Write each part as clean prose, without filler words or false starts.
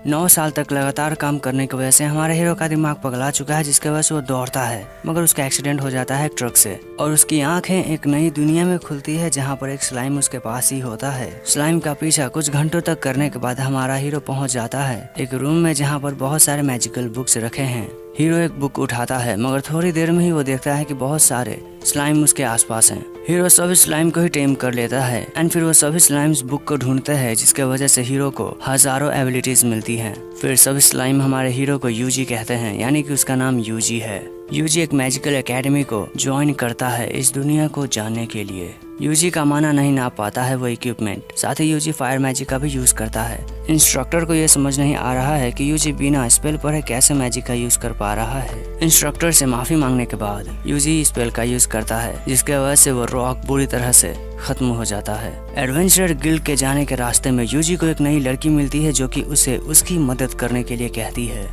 9 साल तक लगातार काम करने की वजह से हमारे हीरो का दिमाग पगला चुका है, जिसके वजह से वो दौड़ता है मगर उसका एक्सीडेंट हो जाता है एक ट्रक से और उसकी आंखें एक नई दुनिया में खुलती है जहाँ पर एक स्लाइम उसके पास ही होता है। स्लाइम का पीछा कुछ घंटों तक करने के बाद हमारा हीरो पहुँच जाता है एक रूम में जहाँ पर बहुत सारे मैजिकल बुक्स रखे हैं। हीरो एक बुक उठाता है मगर थोड़ी देर में ही वो देखता है कि बहुत सारे स्लाइम उसके आसपास हैं। हीरो सभी स्लाइम को ही टेम कर लेता है एंड फिर वो सभी स्लाइम्स बुक को ढूंढते हैं, जिसके वजह से हीरो को हजारों एबिलिटीज मिलती हैं। फिर सभी स्लाइम हमारे हीरो को यूजी कहते हैं, यानी कि उसका नाम यूजी है। यूजी एक मैजिकल एकेडमी को ज्वाइन करता है इस दुनिया को जानने के लिए। यूजी का माना नहीं नाप पाता है वो इक्विपमेंट, साथ ही यूजी फायर मैजिक का भी यूज करता है। इंस्ट्रक्टर को ये समझ नहीं आ रहा है कि यूजी बिना स्पेल पढ़े कैसे मैजिक का यूज कर पा रहा है। इंस्ट्रक्टर से माफी मांगने के बाद यूजी स्पेल का यूज करता है, जिसके वजह से वो रॉक बुरी तरह से खत्म हो जाता है। एडवेंचरर गिल्ड के जाने के रास्ते में यूजी को एक नई लड़की मिलती है जो कि उसे उसकी मदद करने के लिए कहती है।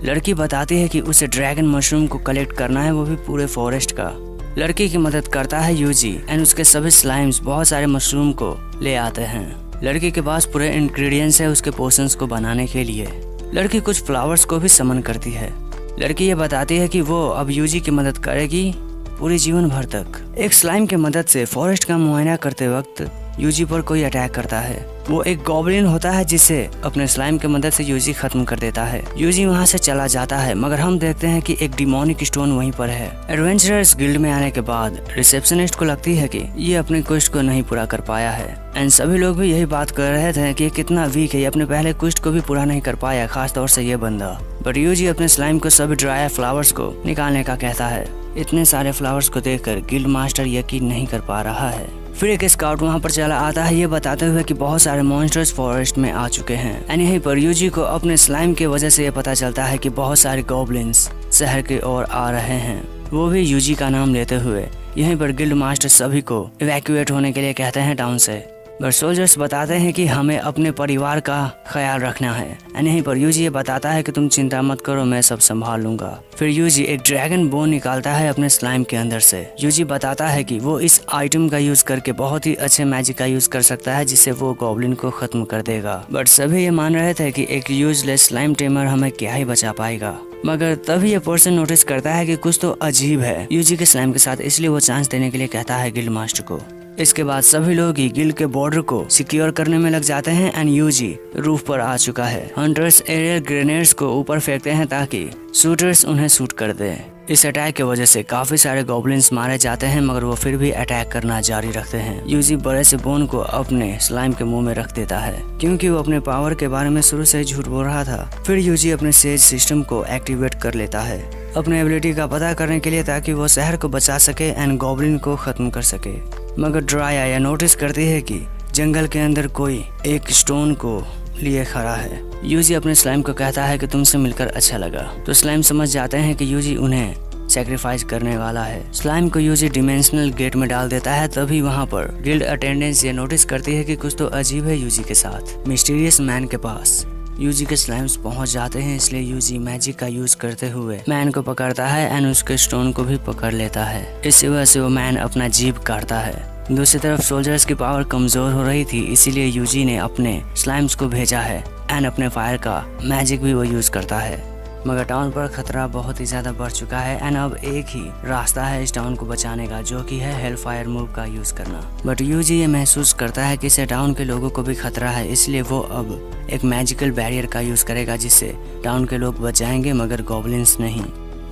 लड़की बताती है कि उसे ड्रैगन मशरूम को कलेक्ट करना है, वो भी पूरे फॉरेस्ट का। लड़की की मदद करता है यूजी एंड उसके सभी स्लाइम्स बहुत सारे मशरूम को ले आते हैं। लड़की के पास पूरे इंग्रेडिएंट्स है उसके पोशंस को बनाने के लिए। लड़की कुछ फ्लावर्स को भी समन करती है। लड़की ये बताती है कि वो अब यूजी की मदद करेगी पूरी जीवन भर तक। एक स्लाइम की मदद से फॉरेस्ट का मुआयना करते वक्त यूजी पर कोई अटैक करता है। वो एक गॉब्लिन होता है जिसे अपने स्लाइम की मदद से यूजी खत्म कर देता है। यूजी वहाँ से चला जाता है मगर हम देखते हैं कि एक डिमोनिक स्टोन वहीं पर है। एडवेंचरर्स गिल्ड में आने के बाद रिसेप्शनिस्ट को लगती है कि ये अपने क्वेस्ट को नहीं पूरा कर पाया है एंड सभी लोग भी यही बात कर रहे थे कि कितना वीक है, ये अपने पहले क्वेस्ट को भी पूरा नहीं कर पाया, खास तौर से ये बंदा। बट यूजी अपने स्लाइम को सभी ड्राई फ्लावर्स को निकालने का कहता है। इतने सारे फ्लावर्स को देखकर गिल्ड मास्टर यकीन नहीं कर पा रहा है। फिर एक स्काउट वहाँ पर चला आता है ये बताते हुए कि बहुत सारे मॉन्स्टर्स फॉरेस्ट में आ चुके हैं एंड यहीं पर यूजी को अपने स्लाइम की वजह से ये पता चलता है कि बहुत सारे गॉब्लिन्स शहर की ओर आ रहे हैं, वो भी यूजी का नाम लेते हुए। यहीं पर गिल्ड मास्टर सभी को इवैक्यूएट होने के लिए कहते हैं टाउन से। बट सोल्जर्स बताते हैं कि हमें अपने परिवार का ख्याल रखना है एंड यहीं पर यूजी ये बताता है कि तुम चिंता मत करो, मैं सब संभाल लूंगा। फिर यूजी एक ड्रैगन बोन निकालता है अपने स्लाइम के अंदर से। यूजी बताता है कि वो इस आइटम का यूज करके बहुत ही अच्छे मैजिक का यूज कर सकता है जिससे वो गॉब्लिन को खत्म कर देगा। बट सभी ये मान रहे थे कि एक यूजलेस स्लाइम टेमर हमें क्या ही बचा पाएगा। मगर तभी ये पर्सन नोटिस करता है कि कुछ तो अजीब है यूजी के स्लाइम के साथ, इसलिए वो चांस देने के लिए कहता है गिल्ड मास्टर को। इसके बाद सभी लोग ही गिल्ड के बॉर्डर को सिक्योर करने में लग जाते हैं एंड यूजी रूफ पर आ चुका है। हंटर्स एरियल ग्रेनेड्स को ऊपर फेंकते हैं ताकि शूटर्स उन्हें शूट कर दे। इस अटैक की वजह से काफी सारे गॉब्लिन्स मारे जाते हैं मगर वो फिर भी अटैक करना जारी रखते हैं। यूजी बड़े से बोन को अपने स्लाइम के मुंह में रख देता है क्योंकि वो अपने पावर के बारे में शुरू से ही झूठ बोल रहा था। फिर यूजी अपने सेज सिस्टम को एक्टिवेट कर लेता है अपने एबिलिटी का पता करने के लिए ताकि वो शहर को बचा सके एंड गॉब्लिन को खत्म कर सके। मगर ड्राया यह नोटिस करती है कि जंगल के अंदर कोई एक स्टोन को लिए खड़ा है। यूजी अपने स्लाइम को कहता है कि तुमसे मिलकर अच्छा लगा, तो स्लाइम समझ जाते हैं कि यूजी उन्हें सैक्रिफाइस करने वाला है। स्लाइम को यूजी डिमेंशनल गेट में डाल देता है। तभी वहाँ पर गिल्ड अटेंडेंस ये नोटिस करती है कि कुछ तो अजीब है यूजी के साथ। मिस्टीरियस मैन के पास यूजी के स्लाइम्स पहुंच जाते हैं, इसलिए यूजी मैजिक का यूज करते हुए मैन को पकड़ता है एंड उसके स्टोन को भी पकड़ लेता है। इसी वजह से वो मैन अपना जीभ काटता है। दूसरी तरफ सोल्जर्स की पावर कमजोर हो रही थी, इसीलिए यूजी ने अपने स्लाइम्स को भेजा है एंड अपने फायर का मैजिक भी वो यूज करता है। मगर टाउन पर खतरा बहुत ही ज्यादा बढ़ चुका है एंड अब एक ही रास्ता है इस टाउन को बचाने का, जो कि है हेल फायर मूव का यूज करना। बट यूजी ये महसूस करता है कि इसे टाउन के लोगों को भी खतरा है, इसलिए वो अब एक मैजिकल बैरियर का यूज करेगा जिससे टाउन के लोग बच जाएंगे मगर गॉब्लिन्स नहीं।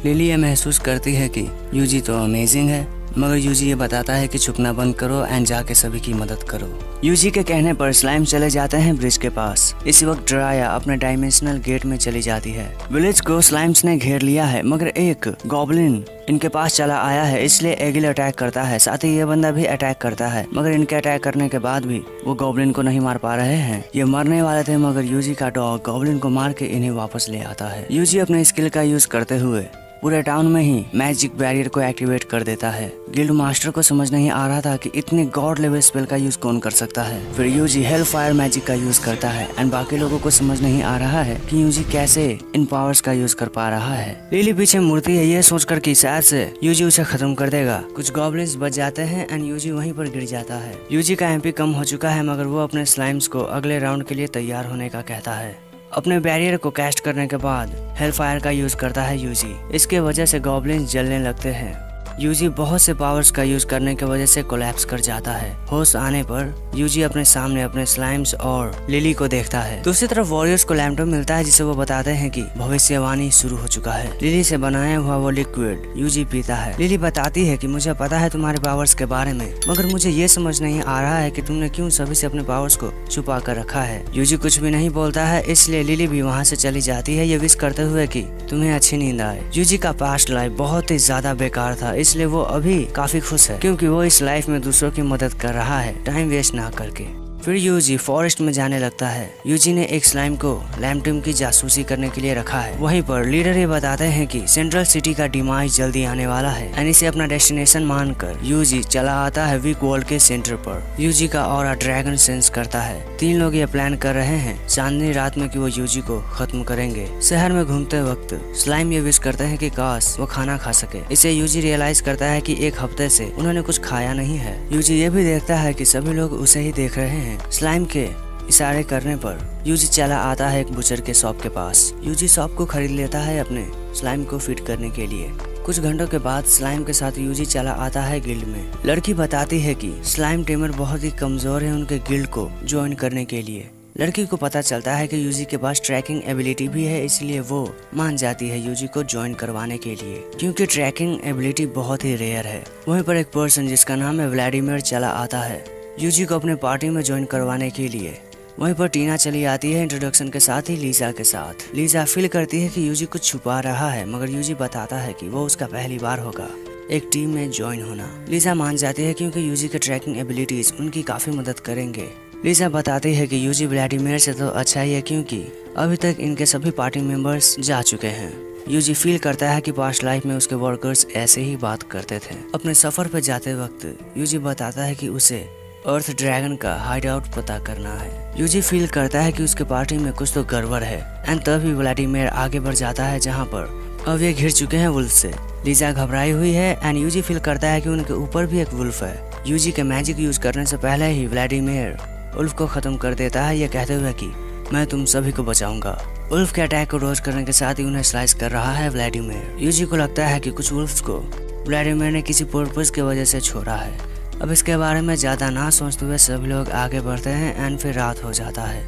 लिली ये महसूस करती है कि यूजी तो अमेजिंग है, मगर यूजी ये बताता है कि छुपना बंद करो एंड जाके सभी की मदद करो। यूजी के कहने पर स्लाइम चले जाते हैं ब्रिज के पास। इसी वक्त ड्राया अपने डायमेंशनल गेट में चली जाती है। विलेज को स्लाइम्स ने घेर लिया है मगर एक गॉब्लिन इनके पास चला आया है, इसलिए एगिल अटैक करता है। साथ ही ये बंदा भी अटैक करता है मगर इनके अटैक करने के बाद भी वो गॉब्लिन को नहीं मार पा रहे हैं। ये मरने वाले थे मगर यूजी का डॉग गॉब्लिन को मार के इन्हें वापस ले आता है। यूजी अपने स्किल का यूज करते हुए पूरे टाउन में ही मैजिक बैरियर को एक्टिवेट कर देता है। गिल्ड मास्टर को समझ नहीं आ रहा था कि इतने गॉड लेवल स्पेल का यूज कौन कर सकता है। फिर यूजी हेल फायर मैजिक का यूज करता है एंड बाकी लोगों को समझ नहीं आ रहा है कि यूजी कैसे इन पावर्स का यूज कर पा रहा है। लिली पीछे मुड़ती है ये सोचकर कि शायद से यूजी उसे खत्म कर देगा। कुछ गॉब्लिन्स बच जाते हैं एंड यूजी वहीं पर गिर जाता है। यूजी का एमपी कम हो चुका है मगर वो अपने स्लाइम्स को अगले राउंड के लिए तैयार होने का कहता है। अपने बैरियर को कैस्ट करने के बाद हेलफायर का यूज करता है यूजी। इसके वजह से गॉब्लिन जलने लगते हैं। यूजी बहुत से पावर्स का यूज करने की वजह से कोलैप्स कर जाता है। होश आने पर यूजी अपने सामने अपने स्लाइम्स और लिली को देखता है। दूसरी तरफ वॉरियर्स को लैम्पटॉप मिलता है जिसे वो बताते हैं कि भविष्यवाणी शुरू हो चुका है। लिली से बनाया हुआ वो लिक्विड यूजी पीता है। लिली बताती है कि मुझे पता है तुम्हारे पावर्स के बारे में, मगर मुझे ये समझ नहीं आ रहा है कि तुमने क्यों सभी से अपने पावर्स को छुपा कर रखा है। यूजी कुछ भी नहीं बोलता है, इसलिए लिली भी वहाँ से चली जाती है, ये विश करते हुए कि तुम्हें अच्छी नींद आए। यूजी का पास्ट लाइफ बहुत ही ज्यादा बेकार था, इसलिए वो अभी काफी खुश है क्योंकि वो इस लाइफ में दूसरों की मदद कर रहा है, टाइम वेस्ट ना करके। फिर यूजी फॉरेस्ट में जाने लगता है। यूजी ने एक स्लाइम को लैम्पटम की जासूसी करने के लिए रखा है। वहीं पर लीडर ये बताते हैं कि सेंट्रल सिटी का डिमाइज जल्दी आने वाला है एंड इसे अपना डेस्टिनेशन मानकर यूजी चला आता है वीक वर्ल्ड के सेंटर पर। यूजी का ऑरा ड्रैगन सेंस करता है। तीन लोग ये प्लान कर रहे हैं चांदनी रात में कि वो यूजी को खत्म करेंगे। शहर में घूमते वक्त स्लाइम ये विश करते हैं कि काश वो खाना खा सके। इसे यूजी रियलाइज करता है कि एक हफ्ते से उन्होंने कुछ खाया नहीं है। यूजी ये भी देखता है कि सभी लोग उसे ही देख रहे हैं। स्लाइम के इशारे करने पर यूजी चला आता है एक बुचर के शॉप के पास। यूजी शॉप को खरीद लेता है अपने स्लाइम को फीड करने के लिए। कुछ घंटों के बाद स्लाइम के साथ यूजी चला आता है गिल्ड में। लड़की बताती है कि स्लाइम टेमर बहुत ही कमजोर है उनके गिल्ड को ज्वाइन करने के लिए। लड़की को पता चलता है कि यूजी के पास ट्रैकिंग एबिलिटी भी है, इसलिए वो मान जाती है यूजी को ज्वाइन करवाने के लिए, क्योंकि ट्रैकिंग एबिलिटी बहुत ही रेयर है। वहीं पर एक पर्सन जिसका नाम है व्लादिमीर चला आता है यूजी को अपने पार्टी में ज्वाइन करवाने के लिए। वहीं पर टीना चली आती है इंट्रोडक्शन के साथ ही लीजा के साथ। लीजा फील करती है कि यूजी कुछ छुपा रहा है, मगर यूजी बताता है कि वो उसका पहली बार होगा एक टीम में ज्वाइन होना। लीजा मान जाती है क्योंकि यूजी के ट्रैकिंग एबिलिटीज उनकी काफी मदद करेंगे। लीजा बताती है कि यूजी व्लादिमीर से तो अच्छा ही है क्योंकि अभी तक इनके सभी पार्टी मेंबर्स जा चुके हैं। यूजी फील करता है कि पास्ट लाइफ में उसके वर्कर्स ऐसे ही बात करते थे। अपने सफर पर जाते वक्त यूजी बताता है कि उसे अर्थ ड्रैगन का हाइड आउट पता करना है। यूजी फील करता है कि उसके पार्टी में कुछ तो गड़बड़ है एंड तभी व्लादिमीर आगे बढ़ जाता है जहाँ पर अब ये घिर चुके हैं वुल्फ से। लीजा घबराई हुई है एंड यूजी फील करता है कि उनके ऊपर भी एक वुल्फ है। यूजी के मैजिक यूज करने से पहले ही व्लादिमीर वुल्फ को खत्म कर देता है, ये कहते हुए कि मैं तुम सभी को बचाऊंगा। वुल्फ के अटैक को रोज करने के साथ ही उन्हें स्लाइस कर रहा है व्लादिमीर। यूजी को लगता है कि कुछ वुल्फ्स को व्लादिमीर ने किसी पर्पस की वजह से छोड़ा है। अब इसके बारे में ज्यादा ना सोचते हुए सभी लोग आगे बढ़ते हैं एंड फिर रात हो जाता है।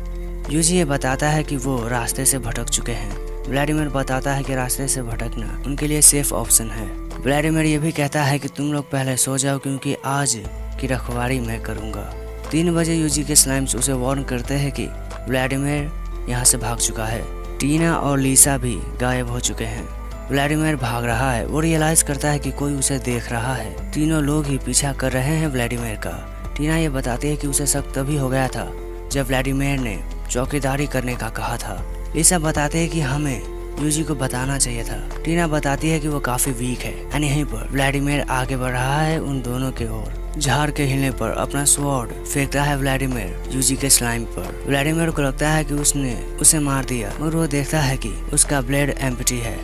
यूजी ये बताता है कि वो रास्ते से भटक चुके हैं। व्लादिमीर बताता है कि रास्ते से भटकना उनके लिए सेफ ऑप्शन है। व्लादिमीर ये भी कहता है कि तुम लोग पहले सो जाओ क्योंकि आज की रखवाली मैं करूंगा। 3 बजे यूजी के स्लाइम्स उसे वार्न करते हैं कि व्लादिमीर यहाँ से भाग चुका है। टीना और लीसा भी गायब हो चुके हैं। व्लादिमीर भाग रहा है। वो रियलाइज करता है कि कोई उसे देख रहा है। तीनों लोग ही पीछा कर रहे हैं व्लादिमीर का। टीना ये बताती है कि उसे शक तभी हो गया था जब व्लादिमीर ने चौकीदारी करने का कहा था। लीसा बताते हैं कि हमें यूजी को बताना चाहिए था। टीना बताती है कि वो काफी वीक है एंड यहीं पर व्लादिमीर आगे बढ़ रहा है उन दोनों के ओर। झाड़ के हिलने पर अपना स्वॉर्ड फेंकता है व्लादिमीर यूजी के स्लाइम पर। व्लादिमीर को लगता है कि उसने उसे मार दिया, मगर वो देखता है कि उसका ब्लेड एम्प्टी है।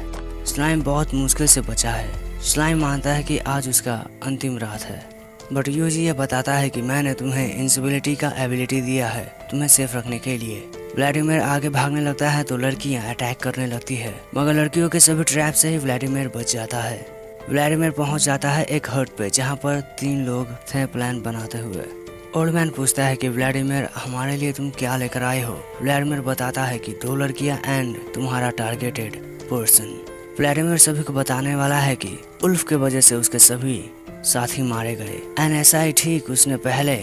स्लाइम बहुत मुश्किल से बचा है। स्लाइम मानता है कि आज उसका अंतिम रात है, बट यूजी ये बताता है कि मैंने तुम्हें इनविजिबिलिटी का एबिलिटी दिया है तुम्हें सेफ रखने के लिए। व्लादिमीर आगे भागने लगता है तो लड़कियां अटैक करने लगती है, मगर लड़कियों के सभी ट्रैप से ही व्लादिमीर बच जाता है। व्लादिमीर पहुंच जाता है एक हट पे जहां पर 3 लोग थे प्लान बनाते हुए। ओल्ड मैन पूछता है कि व्लादिमीर हमारे लिए तुम क्या लेकर आए हो। व्लादिमीर बताता है कि 2 लड़कियां एंड तुम्हारा टारगेटेड पर्सन। व्लादिमीर सभी को बताने वाला है कि उल्फ के वजह से उसके सभी साथी मारे गए एंड ऐसा ही ठीक उसने पहले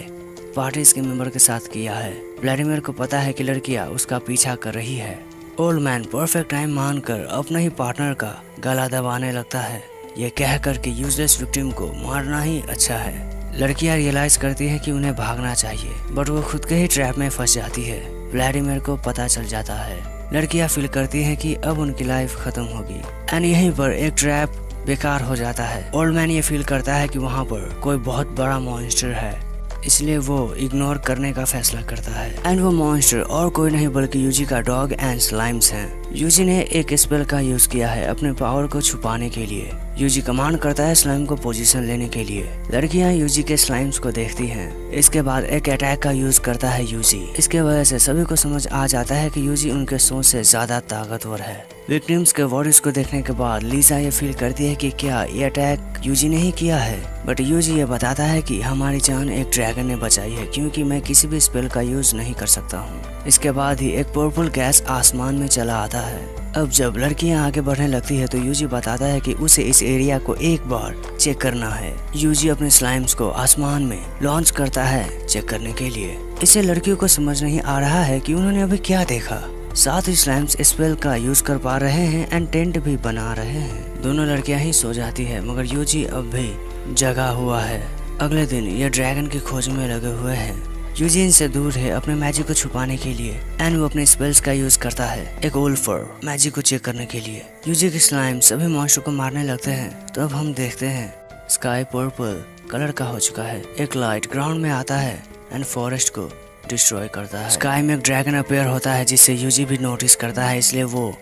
पार्टीज के मेंबर के साथ किया है। व्लादिमीर को पता है कि लड़कियां उसका पीछा कर रही है। ओल्ड मैन परफेक्ट टाइम मानकर अपने ही पार्टनर का गला दबाने लगता है, ये कहकर कि यूजलेस विक्टिम को मारना ही अच्छा है। लड़कियां रियलाइज करती है कि उन्हें भागना चाहिए, बट वो खुद के ही ट्रैप में फंस जाती है। व्लादिमीर को पता चल जाता है। लड़कियां फील करती हैं कि अब उनकी लाइफ खत्म होगी एंड यहीं पर एक ट्रैप बेकार हो जाता है। ओल्ड मैन ये फील करता है कि वहाँ पर कोई बहुत बड़ा मॉन्स्टर है, इसलिए वो इग्नोर करने का फैसला करता है एंड वो मॉन्स्टर और कोई नहीं बल्कि यूजी का डॉग एंड स्लाइम्स हैं। यूजी ने एक स्पेल का यूज किया है अपने पावर को छुपाने के लिए। यूजी कमांड करता है स्लाइम को पोजीशन लेने के लिए। लड़कियां यूजी के स्लाइम्स को देखती हैं। इसके बाद एक अटैक का यूज करता है यूजी। इसके वजह से सभी को समझ आ जाता है कि यूजी उनके सोच से ज्यादा ताकतवर है। विक्टिम्स के बॉडीज को देखने के बाद लीजा ये फील करती है कि क्या ये अटैक यूजी ने ही किया है, बट यूजी ये बताता है कि हमारी जान एक ड्रैगन ने बचाई है क्योंकि मैं किसी भी स्पेल का यूज नहीं कर सकता हूँ। इसके बाद ही एक पर्पल गैस आसमान में चला आता है। अब जब लड़कियां आगे बढ़ने लगती है तो यूजी बताता है कि उसे इस एरिया को एक बार चेक करना है। यूजी अपने स्लाइम्स को आसमान में लॉन्च करता है चेक करने के लिए। इसे लड़कियों को समझ नहीं आ रहा है कि उन्होंने अभी क्या देखा। साथ ही स्लाइम्स स्पेल का यूज कर पा रहे हैं एंड टेंट भी बना रहे हैं। दोनों लड़कियां ही सो जाती है मगर यूजी अब भी जगा हुआ है। अगले दिन ये ड्रैगन की खोज में लगे हुए हैं। यूजी इनसे दूर है अपने मैजिक को छुपाने के लिए एंड वो अपने स्पेल्स का यूज करता है एक वुल्फर मैजिक को चेक करने के लिए। यूजी के स्लाइम सभी मॉन्स्टर को मारने लगते हैं। तो अब हम देखते हैं स्काई पर्पल कलर का हो चुका है। एक लाइट ग्राउंड में आता है एंड फॉरेस्ट को डिस्ट्रॉय करता है। स्काई में एक ड्रैगन अपीयर होता है जिससे यूजी भी नोटिस करता है, इसलिए वो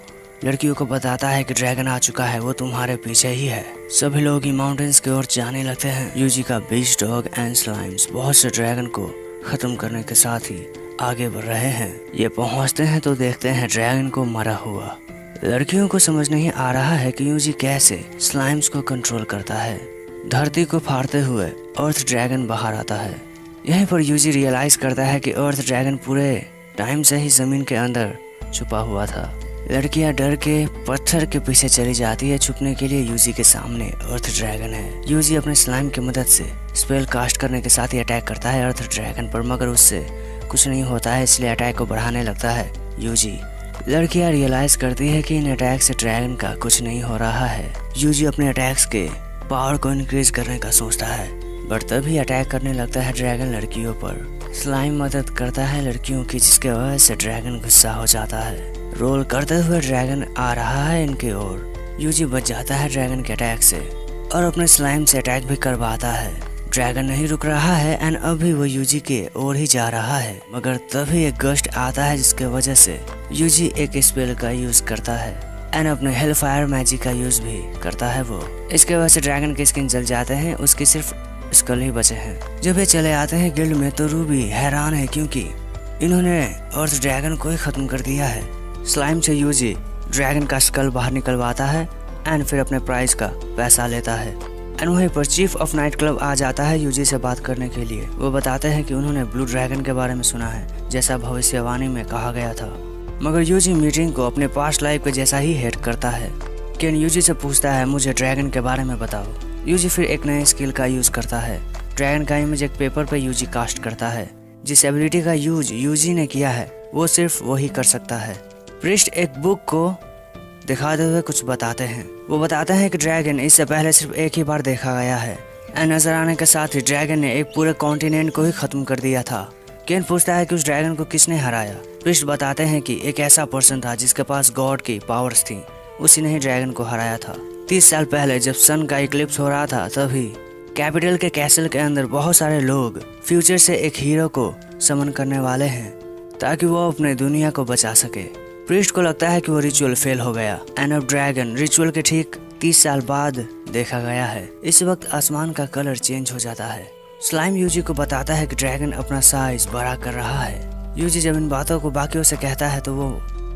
लड़कियों को बताता है कि ड्रैगन आ चुका है, वो तुम्हारे पीछे ही है। सभी लोग ही माउंटेन्स की ओर जाने लगते हैं। यूजी का बीच डॉग एंड स्लाइम्स बहुत से ड्रैगन को खत्म करने के साथ ही आगे बढ़ रहे हैं। ये पहुंचते हैं तो देखते हैं ड्रैगन को मरा हुआ। लड़कियों को समझ नहीं आ रहा है कि यूजी कैसे स्लाइम्स को कंट्रोल करता है। धरती को फाड़ते हुए अर्थ ड्रैगन बाहर आता है। यहीं पर यूजी रियलाइज करता है कि अर्थ ड्रैगन पूरे टाइम से ही जमीन के अंदर छुपा हुआ था। लड़कियां डर के पत्थर के पीछे चली जाती है छुपने के लिए। यूजी के सामने अर्थ ड्रैगन है। यूजी अपने स्लाइम की मदद से स्पेल कास्ट करने के साथ ही अटैक करता है अर्थ ड्रैगन पर, मगर उससे कुछ नहीं होता है, इसलिए अटैक को बढ़ाने लगता है यूजी। लड़कियां रियलाइज करती है कि इन अटैक से ड्रैगन का कुछ नहीं हो रहा है। यूजी अपने अटैक्स के पावर को इंक्रीज करने का सोचता है, बट तभी अटैक करने लगता है ड्रैगन लड़कियों पर। स्लाइम मदद करता है लड़कियों की, जिसके वजह से ड्रैगन गुस्सा हो जाता है। रोल करते हुए ड्रैगन आ रहा है इनके ओर। यूजी बच जाता है ड्रैगन के अटैक से और अपने स्लाइम से अटैक भी करवाता है। ड्रैगन नहीं रुक रहा है एंड अभी वो यूजी के ओर ही जा रहा है, मगर तभी एक गस्ट आता है जिसके वजह से यूजी एक स्पेल का यूज करता है एंड अपने हेलफायर मैजिक का यूज भी करता है वो। इसके वजह से ड्रैगन के स्किन जल जाते हैं, उसकी सिर्फ स्कल ही बचे हैं। जब ये चले आते हैं गिल्ड में तो रूबी हैरान है क्योंकि इन्होंने अर्थ ड्रैगन को ही खत्म कर दिया है। स्लाइम से यूजी ड्रैगन का स्कल बाहर निकलवाता है एंड फिर अपने प्राइस का पैसा लेता है। एंड वहीं पर चीफ ऑफ नाइट क्लब आ जाता है यूजी से बात करने के लिए। वो बताते हैं कि उन्होंने ब्लू ड्रैगन के बारे में सुना है जैसा भविष्यवाणी में कहा गया था, मगर यूजी मीटिंग को अपने पास्ट लाइफ के जैसा ही हेड करता है। केन यूजी से पूछता है मुझे ड्रैगन के बारे में बताओ। यूजी फिर एक नए स्किल का यूज करता है। ड्रैगन का इमेज एक पेपर पे यूजी कास्ट करता है। जिस एबिलिटी का यूज यूजी ने किया है वो सिर्फ वही कर सकता है। प्रिस्ट एक बुक को दिखाते हुए कुछ बताते हैं। वो बताते हैं कि ड्रैगन इससे पहले सिर्फ एक ही बार देखा गया है एंड नजर आने के साथ ही ड्रैगन ने एक पूरे कॉन्टिनेंट को ही खत्म कर दिया था। केन पूछता है कि उस ड्रैगन को किसने हराया। प्रिस्ट बताते हैं कि एक ऐसा पर्सन था जिसके पास गॉड की पावर्स थी, उसी ने ही ड्रैगन को हराया था। 30 साल पहले जब सन का इक्लिप्स हो रहा था तभी कैपिटल के कैसल के अंदर बहुत सारे लोग फ्यूचर से एक हीरो को समन करने वाले हैं ताकि वो अपने दुनिया को बचा सके। प्रीस्ट को लगता है कि वो रिचुअल फेल हो गया एंड अब ड्रैगन रिचुअल के ठीक 30 साल बाद देखा गया है। इस वक्त आसमान का कलर चेंज हो जाता है। स्लाइम यूजी को बताता है कि ड्रैगन अपना साइज बड़ा कर रहा है। यूजी जब इन बातों को बाकियों से कहता है तो वो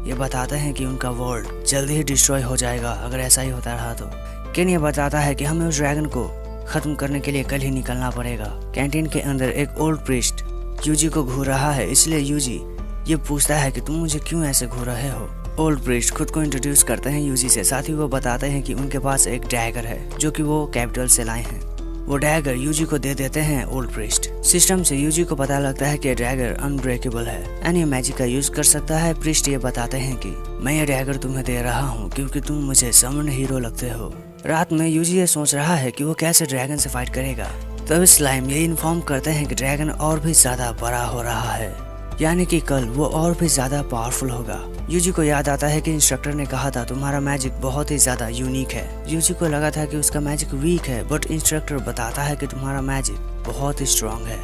ये बताते हैं कि उनका वर्ल्ड जल्दी ही डिस्ट्रॉय हो जाएगा अगर ऐसा ही होता रहा तो। केन ये बताता है कि हमें उस ड्रैगन को खत्म करने के लिए कल ही निकलना पड़ेगा। कैंटीन के अंदर एक ओल्ड प्रीस्ट यूजी को घूर रहा है, इसलिए यूजी ये पूछता है कि तुम मुझे क्यों ऐसे घूर रहे हो। ओल्ड प्रीस्ट खुद को इंट्रोड्यूस करते हैं यूजी से, साथ ही वो बताते हैं कि उनके पास एक डैगर है जो कि वो कैपिटल से लाए हैं। वो डैगर यूजी को दे देते हैं ओल्ड प्रीस्ट। सिस्टम से यूजी को पता लगता है कि डैगर अनब्रेकेबल है एंड ये मैजिक का यूज कर सकता है। प्रीस्ट ये बताते हैं कि मैं ये डैगर तुम्हें दे रहा हूँ क्योंकि तुम मुझे समन हीरो लगते हो। रात में यूजी ये सोच रहा है कि वो कैसे ड्रैगन से फाइट करेगा, तब स्लाइम ये इन्फॉर्म करते हैं कि ड्रैगन और भी ज्यादा बड़ा हो रहा है, यानी कि कल वो और भी ज्यादा पावरफुल होगा। यूजी को याद आता है कि इंस्ट्रक्टर ने कहा था तुम्हारा मैजिक बहुत ही ज्यादा यूनिक है। यूजी को लगा था कि उसका मैजिक वीक है, बट इंस्ट्रक्टर बताता है कि तुम्हारा मैजिक बहुत ही स्ट्रॉन्ग है।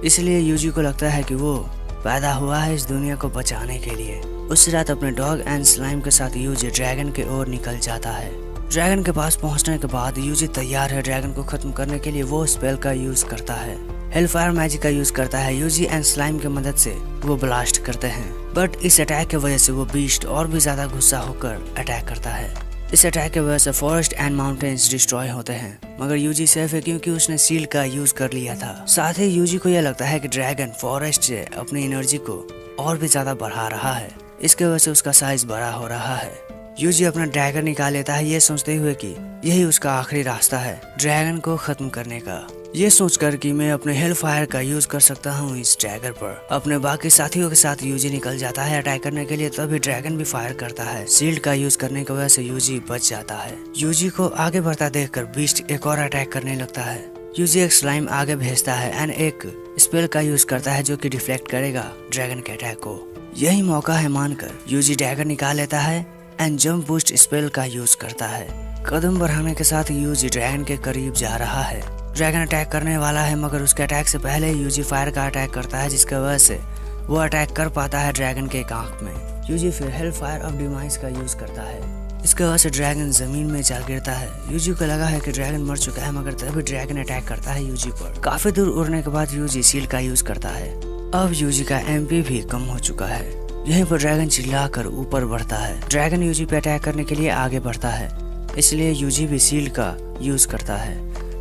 इसलिए यूजी को लगता है कि वो पैदा हुआ है इस दुनिया को बचाने के लिए। उसी रात अपने डॉग एंड स्लाइम के साथ यूजी ड्रैगन की ओर निकल जाता है। ड्रैगन के पास पहुंचने के बाद यूजी तैयार है ड्रैगन को खत्म करने के लिए। वो स्पेल का यूज करता है, हेलफायर मैजिक का यूज करता है। यूजी एंड स्लाइम की मदद से वो ब्लास्ट करते हैं, बट इस अटैक की वजह से वो बीस्ट और भी ज्यादा गुस्सा होकर अटैक करता है। इस अटैक की वजह से फॉरेस्ट एंड माउंटेन्स डिस्ट्रॉय होते हैं, मगर यूजी सेफ है क्योंकि उसने शील्ड का यूज कर लिया था। साथ ही यूजी को यह लगता है कि ड्रैगन फॉरेस्ट से अपनी एनर्जी को और भी ज्यादा बढ़ा रहा है, इसके वजह से उसका साइज बड़ा हो रहा है। यूजी अपना ड्रैगन निकाल लेता है, ये सोचते हुए कि यही उसका आखिरी रास्ता है ड्रैगन को खत्म करने का। ये सोचकर कि मैं अपने हेल फायर का यूज कर सकता हूँ इस ड्रैगन पर। अपने बाकी साथियों के साथ यूजी निकल जाता है अटैक करने के लिए, तभी ड्रैगन भी फायर करता है। शील्ड का यूज करने की वजह से यूजी बच जाता है। यूजी को आगे बढ़ता देखकर बीस्ट एक और अटैक करने लगता है। यूजी एक स्लाइम आगे भेजता है एंड एक स्पेल का यूज करता है जो कि डिफ्लेक्ट करेगा ड्रैगन के अटैक को। यही मौका है मानकर यूजी ड्रैगन निकाल लेता है एंड जंप बूस्ट स्पेल का यूज करता है। कदम बढ़ाने के साथ यूजी ड्रैगन के करीब जा रहा है। ड्रैगन अटैक करने वाला है, मगर उसके अटैक से पहले ही यूजी फायर का अटैक करता है, जिसकी वजह से वो अटैक कर पाता है ड्रैगन के एक आंख में। यूजी फिर हेल फायर ऑफ डिमाइस का यूज करता है, इसके वजह से ड्रैगन जमीन में जा गिरता है। यूजी को लगा है कि ड्रैगन मर चुका है, मगर तभी ड्रैगन अटैक करता है यूजी पर। काफी दूर उड़ने के बाद यूजी शील्ड का यूज करता है। अब यूजी का एमपी भी कम हो चुका है। यहीं पर ड्रैगन चिल्लाकर ऊपर बढ़ता है। ड्रैगन यूजी पे अटैक करने के लिए आगे बढ़ता है, इसलिए यूजी भी शील्ड का यूज करता है।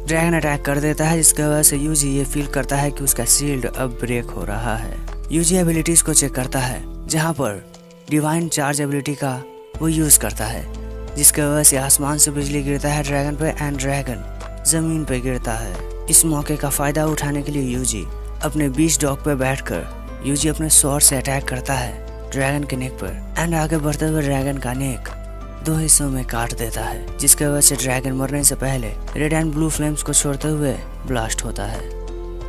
ड्रैगन अटैक कर देता है, जिसकी वजह से यूजी ये फील करता है कि उसका शील्ड अब ब्रेक हो रहा है। यूजी एबिलिटीज को चेक करता है, जहाँ पर डिवाइन चार्ज एबिलिटी का वो यूज करता है, जिसकी वजह से आसमान से बिजली गिरता है ड्रैगन पे एंड ड्रैगन जमीन पे गिरता है। इस मौके का फायदा उठाने के लिए यूजी अपने बीच डॉग पे बैठकर यूजी अपने स्वॉर्ड से अटैक करता है ड्रैगन के नेक पर एंड आगे बढ़ते हुए ड्रैगन का नेक 2 हिस्सों में काट देता है, जिसकी वजह से ड्रैगन मरने से पहले रेड एंड ब्लू फ्लेम्स को छोड़ते हुए ब्लास्ट होता है।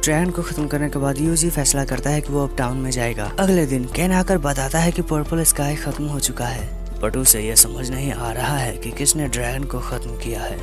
ड्रैगन को खत्म करने के बाद यूजी फैसला करता है कि वो अब टाउन में जाएगा। अगले दिन केन आकर बताता है कि पर्पल स्काई खत्म हो चुका है, बट उसे यह समझ नहीं आ रहा है कि किसने ड्रैगन को खत्म किया है।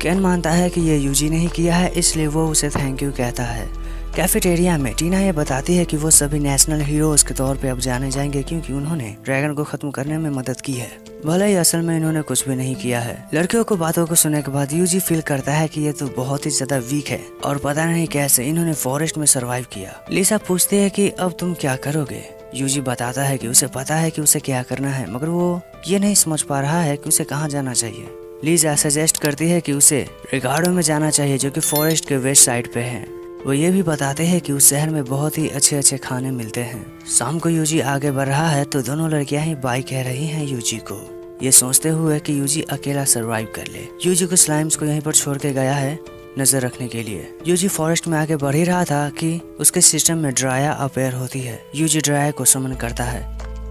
केन मानता है कि यह यूजी ने ही किया है, इसलिए वो उसे थैंक यू कहता है। कैफेटेरिया में टीना ये बताती है कि वो सभी नेशनल हीरोज के तौर पे अब जाने जाएंगे क्योंकि उन्होंने ड्रैगन को खत्म करने में मदद की है, भले ही असल में इन्होंने कुछ भी नहीं किया है। लड़कियों को बातों को सुनने के बाद यूजी फील करता है कि ये तो बहुत ही ज्यादा वीक है और पता नहीं कैसे इन्होंने फॉरेस्ट में सरवाइव किया। लिसा पूछती है कि अब तुम क्या करोगे। यूजी बताता है कि उसे पता है कि उसे क्या करना है, मगर वो ये नहीं समझ पा रहा है कि उसे कहाँ जाना चाहिए। लिसा सजेस्ट करती है कि उसे रिगार्डो में जाना चाहिए, जो कि फॉरेस्ट के वेस्ट साइड पे है। वो ये भी बताते हैं कि उस शहर में बहुत ही अच्छे अच्छे खाने मिलते हैं। शाम को यूजी आगे बढ़ रहा है तो दोनों लड़कियां ही बाय कह रही हैं यूजी को, ये सोचते हुए कि यूजी अकेला सरवाइव कर ले। यूजी को स्लाइम्स को यहीं पर छोड़ के गया है नजर रखने के लिए। यूजी फॉरेस्ट में आगे बढ़ ही रहा था कि उसके सिस्टम में ड्राया अपेयर होती है। यूजी ड्राया को समन करता है।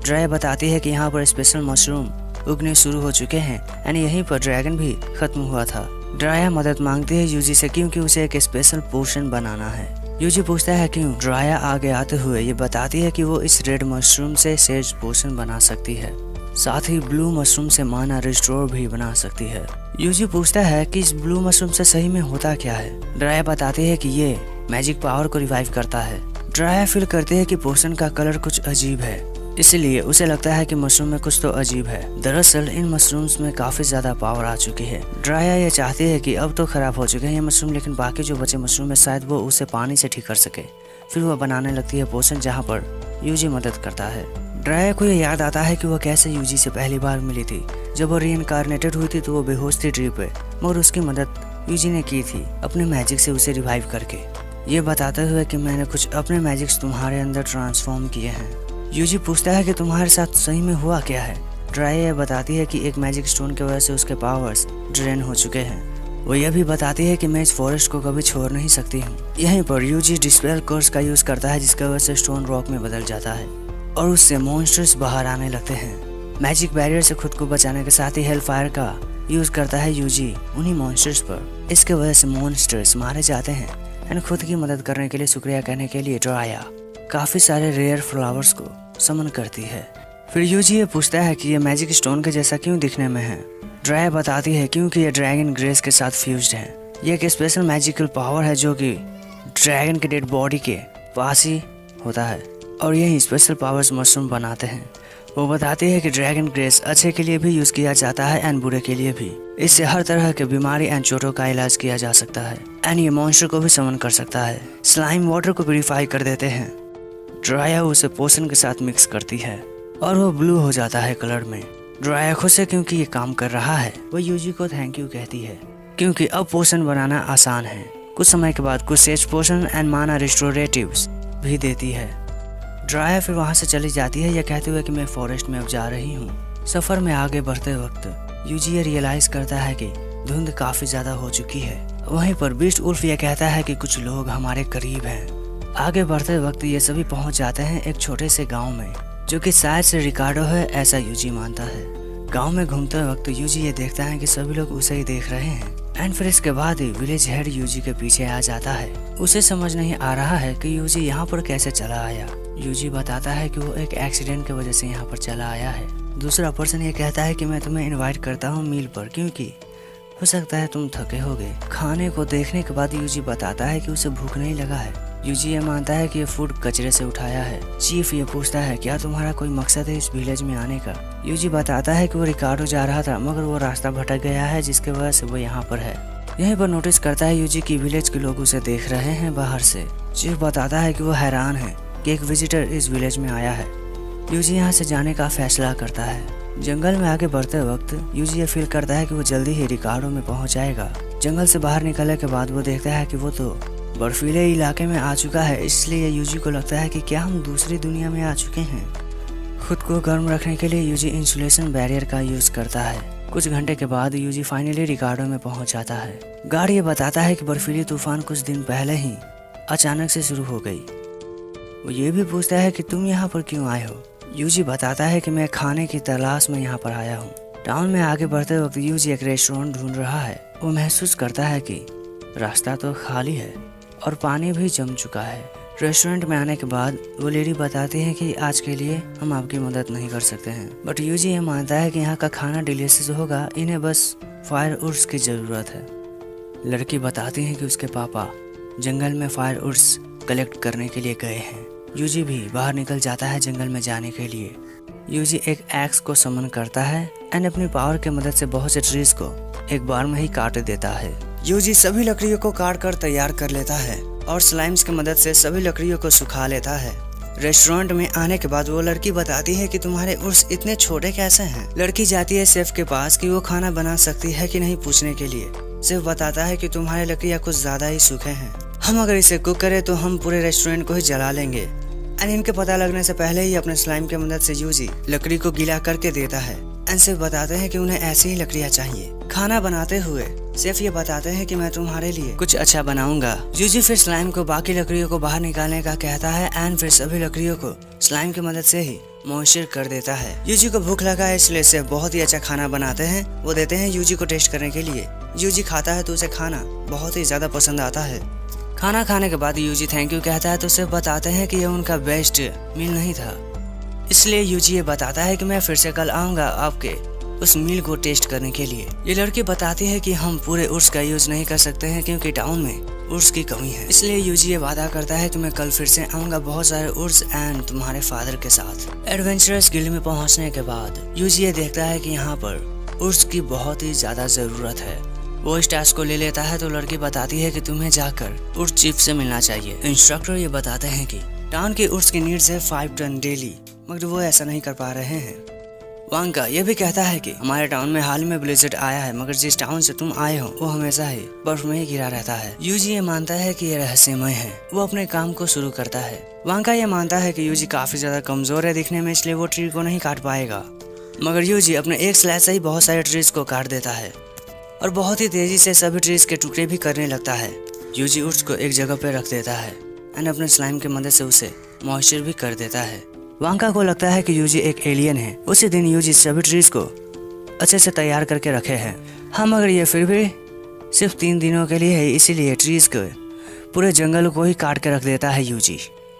ड्राया बताती है कि यहाँ पर स्पेशल मशरूम उगने शुरू हो चुके हैं यानी यहीं पर ड्रैगन भी खत्म हुआ था। ड्राया मदद मांगती है यूजी से क्योंकि उसे एक स्पेशल पोशन बनाना है। यूजी पूछता है क्यों। ड्राया आगे आते हुए ये बताती है कि वो इस रेड मशरूम से सेज पोशन बना सकती है, साथ ही ब्लू मशरूम से माना रिस्टोर भी बना सकती है। यूजी पूछता है कि इस ब्लू मशरूम से सही में होता क्या है। ड्राया बताती है कि ये मैजिक पावर को रिवाइव करता है। ड्राया फील करती है कि पोशन का कलर कुछ अजीब है, इसलिए उसे लगता है कि मशरूम में कुछ तो अजीब है। दरअसल इन मशरूम्स में काफी ज्यादा पावर आ चुकी है। ड्राया ये चाहती है कि अब तो खराब हो चुके हैं ये मशरूम, लेकिन बाकी जो बचे मशरूम है शायद वो उसे पानी से ठीक कर सके। फिर वह बनाने लगती है पोशन, जहाँ पर यूजी मदद करता है। ड्राया को ये याद आता है कि वह कैसे यूजी से पहली बार मिली थी। जब वो रीइंकार्नेटेड हुई थी तो वो बेहोश थी ट्री पे, मगर उसकी मदद यूजी ने की थी अपने मैजिक से उसे रिवाइव करके, ये बताते हुए कि मैंने कुछ अपने मैजिक्स तुम्हारे अंदर ट्रांसफॉर्म किए हैं। यूजी पूछता है कि तुम्हारे साथ सही में हुआ क्या है। ड्राया बताती है कि एक मैजिक स्टोन की वजह से उसके पावर्स ड्रेन हो चुके हैं। वो यह भी बताती है कि मैं इस फॉरेस्ट को कभी छोड़ नहीं सकती हूँ। यहीं पर यूजी डिस्पेल कोर्स का यूज करता है, जिसकी वजह से स्टोन रॉक में बदल जाता है और उससे मॉन्स्टर्स बाहर आने लगते हैं। मैजिक बैरियर से खुद को बचाने के साथ ही हेल फायर का यूज करता है यूजी उन्हीं मॉन्स्टर्स पर। इसके वजह से मॉन्स्टर्स मारे जाते हैं एंड खुद की मदद करने के लिए शुक्रिया कहने के लिए ड्राया काफी सारे रेयर फ्लावर्स को समन करती है। फिर यूजी ये पूछता है कि ये मैजिक स्टोन के जैसा क्यों दिखने में है। ड्राया बताती है क्योंकि ये ड्रैगन ग्रेस के साथ फ्यूज्ड है। ये एक स्पेशल मैजिकल पावर है जो कि ड्रैगन के डेड बॉडी के पास ही होता है और यही स्पेशल पावर्स मशरूम बनाते हैं। वो बताती है कि ड्रैगन ग्रेस अच्छे के लिए भी यूज किया जाता है एंड बुरे के लिए भी। इससे हर तरह के बीमारी एंड चोटों का इलाज किया जा सकता है एंड ये मॉन्स्टर को भी समन कर सकता है। स्लाइम वाटर को प्यूरिफाई कर देते हैं। ड्राया उसे पोशन के साथ मिक्स करती है और वो ब्लू हो जाता है कलर में। ड्राया खुश है क्योंकि ये काम कर रहा है। वो यूजी को थैंक यू कहती है क्योंकि अब पोशन बनाना आसान है। कुछ समय के बाद कुछ सेज पोशन एंड माना रिस्टोरेटिव्स भी देती है। ड्राया फिर वहाँ से चली जाती है, यह कहते हुए कि मैं फॉरेस्ट में अब जा रही हूँ। सफर में आगे बढ़ते वक्त यूजी ये रियलाइज करता है कि धुंध काफी ज्यादा हो चुकी है। वहीं पर बीस्ट उल्फ यह कहता है कि कुछ लोग हमारे करीब हैं। आगे बढ़ते वक्त ये सभी पहुंच जाते हैं एक छोटे से गांव में, जो कि शायद से रिकार्डो है, ऐसा यूजी मानता है। गांव में घूमते वक्त यूजी ये देखता है कि सभी लोग उसे ही देख रहे हैं एंड फिर इसके बाद ही विलेज हेड यूजी के पीछे आ जाता है। उसे समझ नहीं आ रहा है कि यूजी यहाँ पर कैसे चला आया। यूजी बताता है कि वो एक एक्सीडेंट की वजह से यहाँ पर चला आया है। दूसरा पर्सन ये कहता है कि मैं तुम्हें इनवाइट करता हूँ मील पर, क्योंकि हो सकता है तुम थके होगे। खाने को देखने के बाद यूजी बताता है कि उसे भूख नहीं लगा है। यूजी ये मानता है कि ये फूड कचरे से उठाया है। चीफ ये पूछता है क्या तुम्हारा कोई मकसद है इस विलेज में आने का। यूजी बताता है कि वो रिकार्डो जा रहा था मगर वो रास्ता भटक गया है, जिसके वजह से वो यहाँ पर है। यहीं पर नोटिस करता है यूजी की विलेज के लोग उसे देख रहे हैं बाहर से। चीफ बताता है कि वो हैरान है कि एक विजिटर इस विलेज में आया है। यूजी यहाँ से जाने का फैसला करता है। जंगल में आगे बढ़ते वक्त यूजी ये फील करता है कि वो जल्दी ही रिकार्डो में पहुँच जाएगा। जंगल से बाहर निकलने के बाद वो देखता है कि वो तो बर्फीले इलाके में आ चुका है, इसलिए यूजी को लगता है कि क्या हम दूसरी दुनिया में आ चुके हैं। खुद को गर्म रखने के लिए यूजी इंसुलेशन बैरियर का यूज करता है। कुछ घंटे के बाद यूजी फाइनली रिकार्डो में पहुंच जाता है। गार्ड ये बताता है कि बर्फीली तूफान कुछ दिन पहले ही अचानक से शुरू हो गई। वो ये भी पूछता है कि तुम यहाँ पर क्यों आए हो। यूजी बताता है कि मैं खाने की तलाश में यहाँ पर आया हूँ। टाउन में आगे बढ़ते वक्त यूजी एक रेस्टोरेंट ढूंढ रहा है। वो महसूस करता है कि रास्ता तो खाली है और पानी भी जम चुका है। रेस्टोरेंट में आने के बाद वो लेडी बताती है कि आज के लिए हम आपकी मदद नहीं कर सकते हैं, बट यूजी ये मानता है कि यहाँ का खाना डिलीशियस होगा, इन्हें बस फायर उड्स की जरूरत है। लड़की बताती है कि उसके पापा जंगल में फायर उड्स कलेक्ट करने के लिए गए हैं। यूजी भी बाहर निकल जाता है जंगल में जाने के लिए। यूजी एक एक्स को समन करता है एंड अपनी पावर की मदद से बहुत से ट्रीज को एक बार में ही काट देता है। यूजी सभी लकड़ियों को काट कर तैयार कर लेता है और स्लाइम्स की मदद से सभी लकड़ियों को सुखा लेता है। रेस्टोरेंट में आने के बाद वो लड़की बताती है कि तुम्हारे उर्स इतने छोटे कैसे हैं। लड़की जाती है शेफ के पास कि वो खाना बना सकती है कि नहीं पूछने के लिए। शेफ बताता है कि तुम्हारे लकड़ियाँ कुछ ज्यादा ही सूखे हैं, हम अगर इसे कुक करें तो हम पूरे रेस्टोरेंट को ही जला लेंगे। एंड इनके पता लगने से पहले ही अपने स्लाइम की मदद से यूजी लकड़ी को गीला करके देता है। एंड शेफ बताते हैं कि उन्हें ऐसी ही लकड़ियाँ चाहिए। खाना बनाते हुए शेफ ये बताते हैं कि मैं तुम्हारे लिए कुछ अच्छा बनाऊंगा। यूजी फिर स्लाइम को बाकी लकड़ियों को बाहर निकालने का कहता है एंड फिर सभी लकड़ियों को स्लाइम की मदद से ही मॉइस्चर कर देता है। यूजी को भूख लगा है इसलिए शेफ बहुत ही अच्छा खाना बनाते हैं। वो देते हैं यूजी को टेस्ट करने के लिए। यूजी खाता है तो उसे खाना बहुत ही ज्यादा पसंद आता है। खाना खाने के बाद यूजी थैंक यू कहता है तो शेफ बताते हैं कि यह उनका बेस्ट मील नहीं था, इसलिए यूजी ये बताता है कि मैं फिर से कल आऊंगा आपके उस मील को टेस्ट करने के लिए। ये लड़की बताती है कि हम पूरे उर्स का यूज नहीं कर सकते हैं क्योंकि टाउन में उर्स की कमी है, इसलिए यूजी ये वादा करता है कि मैं कल फिर से आऊंगा बहुत सारे उर्स एंड तुम्हारे फादर के साथ। एडवेंचरस गिल्ड में पहुंचने के बाद यूजी ये देखता है कि यहाँ पर उर्स की बहुत ही ज्यादा जरूरत है। वो इस टास्क को ले लेता है तो लड़की बताती है कि तुम्हें जाकर उर्स चीफ से मिलना चाहिए। इंस्ट्रक्टर ये बताते हैं कि टाउन के उर्स की नीड्स है 5 टन डेली, मगर वो ऐसा नहीं कर पा रहे हैं। वांका ये भी कहता है कि हमारे टाउन में हाल में ब्लिज़र्ड आया है, मगर जिस टाउन से तुम आए हो वो हमेशा ही बर्फ में ही गिरा रहता है। यूजी ये मानता है कि ये रहस्यमय है। वो अपने काम को शुरू करता है। वांका ये मानता है कि यूजी काफी ज्यादा कमजोर है दिखने में, इसलिए वो ट्री को नहीं काट पाएगा, मगर यूजी अपने एक स्लैश से ही बहुत सारे ट्रीज को काट देता है और बहुत ही तेजी से सभी ट्रीज के टुकड़े भी करने लगता है। यूजी उर्स को एक जगह पे रख देता है एंड अपने स्लाइम की मदद से उसे मॉइस्चर भी कर देता है। वांका को लगता है कि यूजी एक एलियन है। उसी दिन यूजी सभी ट्रीज को अच्छे से तैयार करके रखे हैं। मगर ये फिर भी सिर्फ 3 दिनों के लिए है, इसीलिए ट्रीज के पूरे जंगल को ही काट के रख देता है यूजी।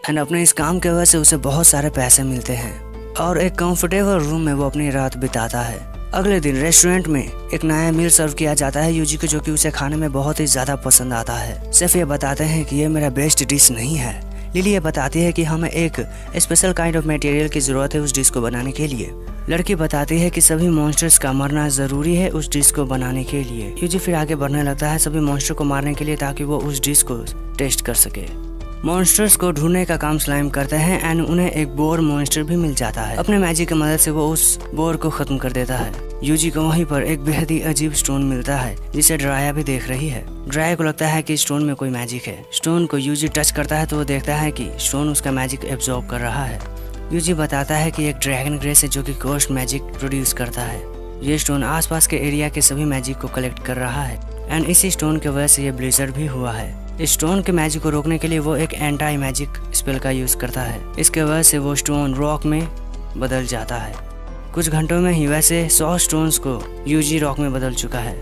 एंड अपने इस काम के वजह से उसे बहुत सारे पैसे मिलते हैं और एक कंफर्टेबल रूम में वो अपनी रात बिताता है। अगले दिन रेस्टोरेंट में एक नया मील सर्व किया जाता है यूजी को, जो कि उसे खाने में बहुत ही ज्यादा पसंद आता है। सिर्फ ये बताते हैं कि ये मेरा बेस्ट डिश नहीं है, लिली ये बताती है कि हमें एक स्पेशल काइंड ऑफ मटेरियल की जरूरत है उस डिश को बनाने के लिए। लड़की बताती है कि सभी मॉन्स्टर्स का मरना जरूरी है उस डिश को बनाने के लिए। यूजी फिर आगे बढ़ने लगता है सभी मॉन्स्टर को मारने के लिए ताकि वो उस डिश को टेस्ट कर सके। मॉन्स्टर्स को ढूंढने का काम स्लाइम करते हैं एंड उन्हें एक बोर मॉन्स्टर भी मिल जाता है। अपने मैजिक की मदद से वो उस बोर को खत्म कर देता है। यूजी को वहीं पर एक बेहद ही अजीब स्टोन मिलता है जिसे ड्राया भी देख रही है। ड्राया को लगता है कि स्टोन में कोई मैजिक है। स्टोन को यूजी टच करता है तो वो देखता है कि स्टोन उसका मैजिक एब्जॉर्ब कर रहा है। यूजी बताता है कि एक ड्रैगन ग्रेस है जो कि घोस्ट मैजिक प्रोड्यूस करता है। ये स्टोन आसपास के एरिया के सभी मैजिक को कलेक्ट कर रहा है एंड इसी स्टोन की वजह से ये ब्लिजर्ड भी हुआ है। इस स्टोन के मैजिक को रोकने के लिए वो एक एंटी मैजिक स्पेल का यूज करता है। इसके वजह से वो स्टोन रॉक में बदल जाता है। कुछ घंटों में ही वैसे 100 स्टोन्स को यूजी रॉक में बदल चुका है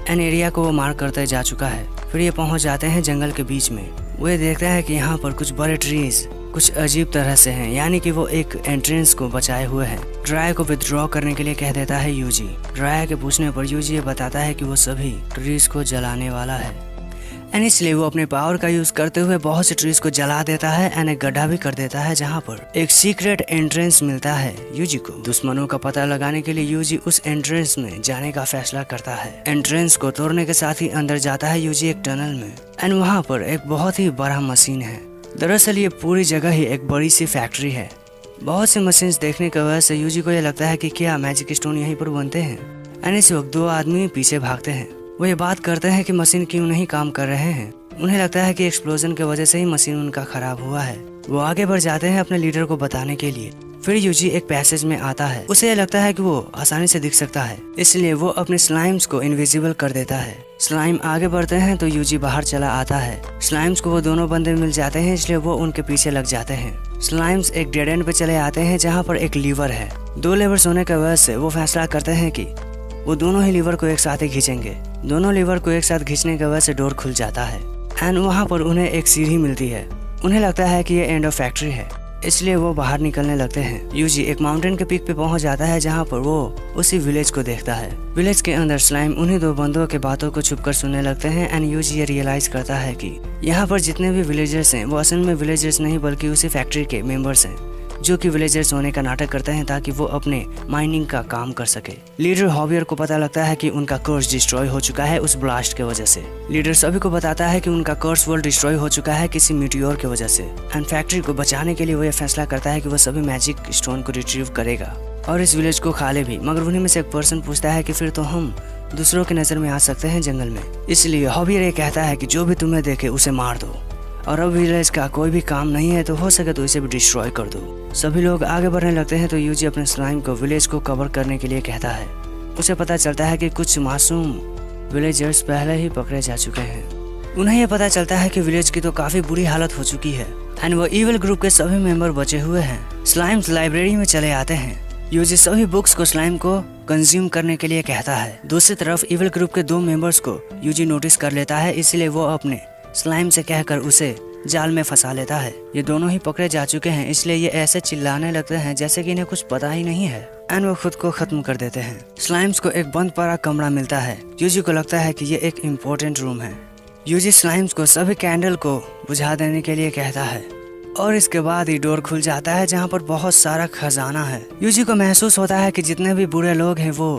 एंड एरिया को वो मार करते जा चुका है। फिर ये पहुंच जाते हैं जंगल के बीच में। वो ये देखता है कि यहाँ पर कुछ बड़े ट्रीज कुछ अजीब तरह से हैं, यानी कि वो एक एंट्रेंस को बचाए हुए हैं। ड्राया को विथड्रॉ करने के लिए कह देता है यूजी। ड्राया के पूछने पर यूजी ये बताता है कि वो सभी ट्रीज को जलाने वाला है एंड इसलिए वो अपने पावर का यूज करते हुए बहुत से ट्रीज को जला देता है एंड एक गड्ढा भी कर देता है जहाँ पर एक सीक्रेट एंट्रेंस मिलता है यूजी को। दुश्मनों का पता लगाने के लिए यूजी उस एंट्रेंस में जाने का फैसला करता है। एंट्रेंस को तोड़ने के साथ ही अंदर जाता है यूजी एक टनल में एंड वहाँ पर एक बहुत ही बड़ा मशीन है। दरअसल ये पूरी जगह ही एक बड़ी सी फैक्ट्री है। बहुत से मशीन्स देखने की वजह से यूजी को ये लगता है कि क्या मैजिक स्टोन यहीं पर बनते हैं एंड इस वक्त 2 आदमी पीछे भागते हैं। वो ये बात करते हैं कि मशीन क्यों नहीं काम कर रहे हैं। उन्हें लगता है कि एक्सप्लोजन की वजह से ही मशीन उनका खराब हुआ है। वो आगे बढ़ जाते हैं अपने लीडर को बताने के लिए। फिर यूजी एक पैसेज में आता है। उसे ये लगता है कि वो आसानी से दिख सकता है, इसलिए वो अपने स्लाइम्स को इनविजिबल कर देता है। स्लाइम आगे बढ़ते हैं तो यूजी बाहर चला आता है। स्लाइम्स को वो दोनों बंदे मिल जाते हैं, इसलिए वो उनके पीछे लग जाते हैं। स्लाइम्स एक डेड एंड पे चले आते हैं जहाँ पर एक लीवर है। 2 लीवर्स होने की वजह से वो फैसला करते हैं कि वो दोनों ही लीवर को एक साथ ही खींचेंगे। दोनों लीवर को एक साथ खींचने की वजह से डोर खुल जाता है एंड वहाँ पर उन्हें एक सीढ़ी मिलती है। उन्हें लगता है कि ये एंड ऑफ फैक्ट्री है, इसलिए वो बाहर निकलने लगते हैं। यूजी एक माउंटेन के पीक पे पहुंच जाता है जहाँ पर वो उसी विलेज को देखता है। विलेज के अंदर स्लाइम उन्हीं 2 बंदों के बातों को छुपकर सुनने लगते हैं एंड यूजी ये रियलाइज करता है कि यहाँ पर जितने भी विलेजर्स हैं वो असल में विलेजर्स नहीं बल्कि उसी फैक्ट्री के मेंबर्स हैं जो कि विलेजर्स होने का नाटक करते हैं ताकि वो अपने माइनिंग का काम कर सके। लीडर हॉबियर को पता लगता है कि उनका कर्स डिस्ट्रॉय हो चुका है उस ब्लास्ट के वजह से। लीडर सभी को बताता है कि उनका कर्स वर्ल्ड डिस्ट्रॉय हो चुका है किसी मीटियोर की वजह से एंड फैक्ट्री को बचाने के लिए वो ये फैसला करता है कि वो सभी मैजिक स्टोन को रिट्रीव करेगा और इस विलेज को खा ले भी। मगर उन्हीं में से एक पर्सन पूछता है कि फिर तो हम दूसरों की नजर में आ सकते हैं जंगल में, इसलिए हॉबियर ये कहता है कि जो भी तुम्हें देखे उसे मार दो और अब विलेज का कोई भी काम नहीं है तो हो सके तो इसे भी डिस्ट्रॉय कर दो। सभी लोग आगे बढ़ने लगते हैं तो यूजी अपने स्लाइम को विलेज को कवर करने के लिए कहता है। उसे पता चलता है कि कुछ मासूम विलेजर्स पहले ही पकड़े जा चुके हैं। उन्हें यह पता चलता है कि विलेज की तो काफी बुरी हालत हो चुकी है एंड वो इविल ग्रुप के सभी मेंबर बचे हुए हैं। स्लाइम्स लाइब्रेरी में चले आते हैं। यूजी सभी बुक्स को स्लाइम को कंज्यूम करने के लिए कहता है। दूसरी तरफ इविल ग्रुप के 2 मेंबर्स को यूजी नोटिस कर लेता है, इसलिए वो अपने स्लाइम से कहकर उसे जाल में फंसा लेता है। ये दोनों ही पकड़े जा चुके हैं, इसलिए ये ऐसे चिल्लाने लगते हैं जैसे कि इन्हें कुछ पता ही नहीं है एंड वो खुद को खत्म कर देते हैं। स्लाइम्स को एक बंद पड़ा कमरा मिलता है। यूजी को लगता है कि ये एक इम्पोर्टेंट रूम है। यूजी स्लाइम्स को सभी कैंडल को बुझा देने के लिए कहता है और इसके बाद ही डोर खुल जाता है जहाँ पर बहुत सारा खजाना है। यूजी को महसूस होता है कि जितने भी बुरे लोग हैं वो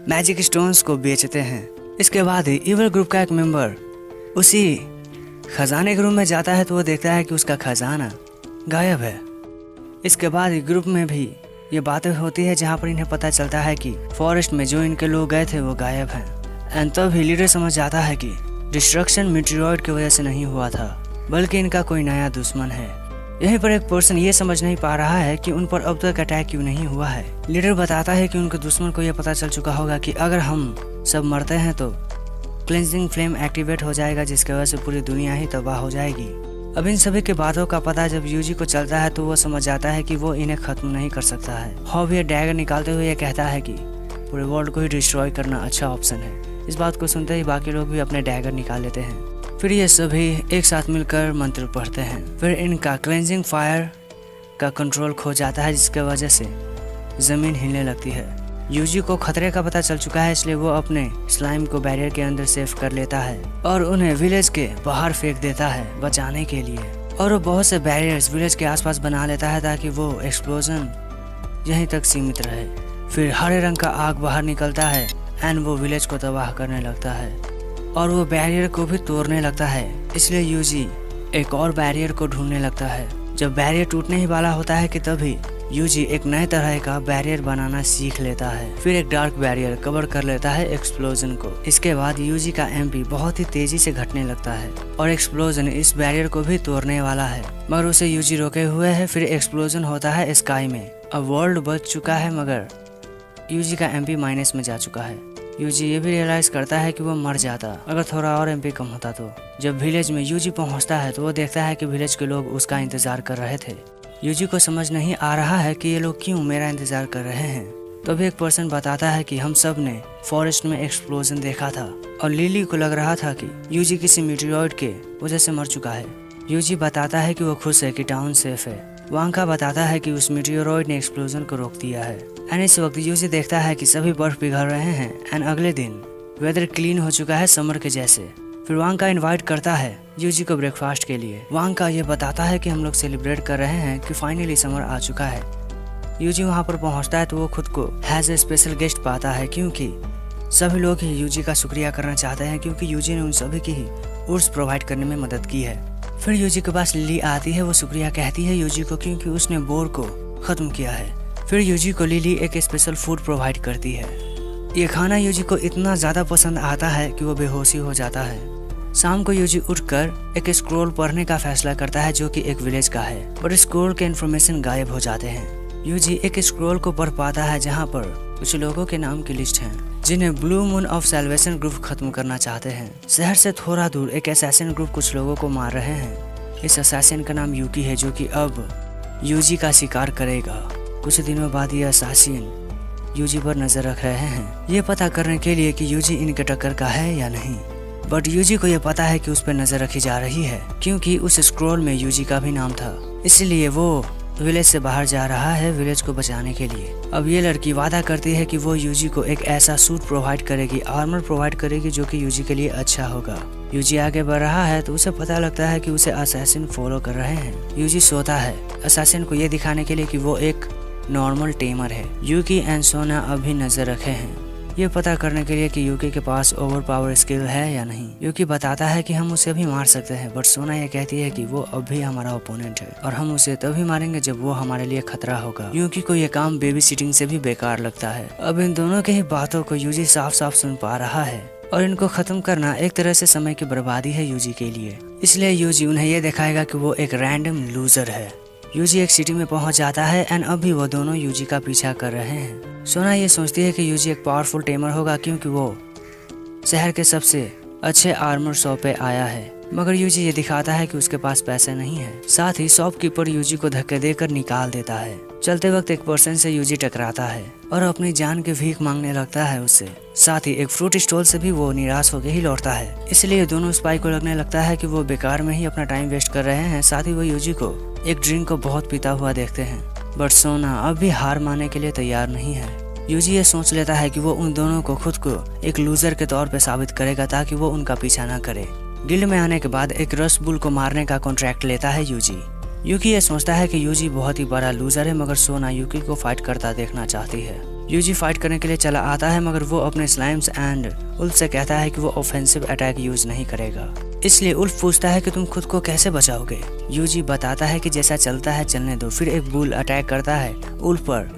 मैजिक स्टोन्स को बेचते हैं। इसके बाद ही इविल ग्रुप का एक मेंबर उसी खजाने के रूम में जाता है तो वो देखता है कि उसका खजाना गायब है। इसके बाद ही ग्रुप में भी ये बातें होती है जहाँ पर इन्हें पता चलता है कि फॉरेस्ट में जो इनके लोग गए थे वो गायब हैं एंड तब ही लीडर समझ जाता है कि डिस्ट्रक्शन मीटियोराइड की वजह से नहीं हुआ था बल्कि इनका कोई नया दुश्मन है। यहीं पर एक पर्सन ये समझ नहीं पा रहा है कि उन पर अब तक अटैक क्यों नहीं हुआ है। लीडर बताता है कि उनके दुश्मन को यह पता चल चुका होगा कि अगर हम सब मरते हैं तो क्लेंजिंग फ्लेम एक्टिवेट हो जाएगा जिसकी वजह से पूरी दुनिया ही तबाह हो जाएगी। अब इन सभी के बातों का पता जब यूजी को चलता है तो वो समझ जाता है कि वो इन्हें खत्म नहीं कर सकता है। हॉबियर डैगर निकालते हुए ये कहता है कि पूरे वर्ल्ड को ही डिस्ट्रॉय करना अच्छा ऑप्शन है। इस बात को सुनते ही बाकी लोग भी अपने डैगर निकाल लेते हैं। फिर ये सभी एक साथ मिलकर मंत्र पढ़ते हैं। फिर इनका क्लेंजिंग फायर का कंट्रोल खो जाता है जिसकी वजह से जमीन हिलने लगती है। यूजी को खतरे का पता चल चुका है, इसलिए वो अपने स्लाइम को बैरियर के अंदर सेव कर लेता है और उन्हें विलेज के बाहर फेंक देता है बचाने के लिए। और वो बहुत से बैरियर्स विलेज के आसपास बना लेता है ताकि वो एक्सप्लोजन यहीं तक सीमित रहे। फिर हरे रंग का आग बाहर निकलता है एंड वो विलेज को तबाह करने लगता है और वो बैरियर को भी तोड़ने लगता है। इसलिए यूजी एक और बैरियर को ढूंढने लगता है। जब बैरियर टूटने ही वाला होता है कि तभी यूजी एक नए तरह का बैरियर बनाना सीख लेता है। फिर एक डार्क बैरियर कवर कर लेता है एक्सप्लोजन को। इसके बाद यूजी का एमपी बहुत ही तेजी से घटने लगता है और एक्सप्लोजन इस बैरियर को भी तोड़ने वाला है, मगर उसे यूजी रोके हुए है। फिर एक्सप्लोजन होता है स्काई में। अब वर्ल्ड बच चुका है मगर यूजी का एमपी माइनस में जा चुका है। यूजी ये भी रियलाइज करता है कि वो मर जाता अगर थोड़ा और एमपी कम होता तो। जब विलेज में यूजी पहुंचता है तो वो देखता है कि विलेज के लोग उसका इंतजार कर रहे थे। यूजी को समझ नहीं आ रहा है कि ये लोग क्यों मेरा इंतजार कर रहे हैं। तभी एक पर्सन बताता है कि हम सब ने फॉरेस्ट में एक्सप्लोजन देखा था और लिली को लग रहा था कि यूजी किसी मीटेरॉइड के वजह से मर चुका है। यूजी बताता है कि वो खुश है कि टाउन सेफ है। वांका बताता है कि उस मीटेरॉइड ने एक्सप्लोजन को रोक दिया है। एंड इस वक्त यूजी देखता है कि सभी बर्फ पिघल रहे हैं एंड अगले दिन वेदर क्लीन हो चुका है समर के जैसे। फिर वांका इनवाइट करता है यूजी को ब्रेकफास्ट के लिए। वांका ये बताता है कि हम लोग सेलिब्रेट कर रहे हैं कि फाइनली समर आ चुका है। यूजी वहाँ पर पहुँचता है तो वो खुद को हैज ए स्पेशल गेस्ट पाता है क्योंकि सभी लोग ही यूजी का शुक्रिया करना चाहते हैं क्योंकि यूजी ने उन सभी की ही उर्स प्रोवाइड करने में मदद की है। फिर यूजी के पास लिली आती है। वो शुक्रिया कहती है यूजी को क्योंकि उसने बोर को खत्म किया है। फिर यूजी को लिली एक स्पेशल फूड प्रोवाइड करती है। ये खाना यूजी को इतना ज़्यादा पसंद आता है कि वो बेहोशी हो जाता है। शाम को यूजी उठकर एक स्क्रोल पढ़ने का फैसला करता है जो कि एक विलेज का है, पर स्क्रोल के इन्फॉर्मेशन गायब हो जाते हैं। यूजी एक स्क्रोल को पढ़ पाता है जहाँ पर कुछ लोगों के नाम की लिस्ट है जिन्हें blue moon of salvation group खत्म करना चाहते हैं। शहर से थोड़ा दूर एक असैसिन ग्रुप कुछ लोगों को मार रहे हैं। इस असैसिन का नाम यूकी है जो कि अब यूजी का शिकार करेगा। कुछ दिनों बाद ये असैसिन यूजी पर नजर रख रहे हैं ये पता करने के लिए कि यूजी इनके टक्कर का है या नहीं। बट यूजी को यह पता है कि उस पर नजर रखी जा रही है क्योंकि उस स्क्रॉल में यूजी का भी नाम था। इसलिए वो विलेज से बाहर जा रहा है विलेज को बचाने के लिए। अब ये लड़की वादा करती है कि वो यूजी को एक ऐसा सूट प्रोवाइड करेगी, आर्मर प्रोवाइड करेगी जो कि यूजी के लिए अच्छा होगा। यूजी आगे बढ़ रहा है तो उसे पता लगता है कि उसे असैसिन फॉलो कर रहे हैं। यूजी सोता है असैसिन को ये दिखाने के लिए कि वो एक नॉर्मल टेमर है। यूकी एंड सोना अभी नजर रखे हैं ये पता करने के लिए कि यूकी के पास ओवर पावर स्किल है या नहीं। यूकी बताता है कि हम उसे भी मार सकते हैं, बट सोना ये कहती है कि वो अब भी हमारा ओपोनेंट है और हम उसे तभी मारेंगे जब वो हमारे लिए खतरा होगा। यूकी को ये काम बेबी सिटिंग से भी बेकार लगता है। अब इन दोनों की ही बातों को यूजी साफ साफ सुन पा रहा है और इनको खत्म करना एक तरह से समय की बर्बादी है यूजी के लिए। इसलिए यूजी उन्हें ये दिखाएगा कि वो एक रैंडम लूजर है। यूजी एक सिटी में पहुंच जाता है एंड अभी वो दोनों यूजी का पीछा कर रहे हैं। सोना ये सोचती है कि यूजी एक पावरफुल टेमर होगा क्योंकि वो शहर के सबसे अच्छे आर्मर शॉप पे आया है, मगर यूजी ये दिखाता है कि उसके पास पैसे नहीं है। साथ ही शॉपकीपर यूजी को धक्के देकर निकाल देता है। चलते वक्त एक पर्सन से यूजी टकराता है और अपनी जान की भीख मांगने लगता है उससे। साथ ही एक फ्रूट स्टॉल से भी वो निराश होकर ही लौटता है। इसलिए दोनों स्पाई को लगने लगता है कि वो बेकार में ही अपना टाइम वेस्ट कर रहे हैं। साथ ही वो यूजी को एक ड्रिंक को बहुत पीता हुआ देखते हैं, बट सोना अब भी हार मानने के लिए तैयार नहीं है। यूजी ये सोच लेता है कि वो उन दोनों को खुद को एक लूजर के तौर पे साबित करेगा ताकि वो उनका पीछा ना करे। गिल्ड में आने के बाद एक रस बुल को मारने का कॉन्ट्रैक्ट लेता है यूजी। यूकी ये सोचता है कि यूजी बहुत ही बड़ा लूजर है, मगर सोना यूकी को फाइट करता देखना चाहती है। यूजी फाइट करने के लिए चला आता है मगर वो अपने स्लाइम्स एंड उल्फ से कहता है कि वो ऑफेंसिव अटैक यूज नहीं करेगा। इसलिए उल्फ पूछता है कि तुम खुद को कैसे बचाओगे। यूजी बताता है कि जैसा चलता है चलने दो। फिर एक बुल अटैक करता है उल्फ पर,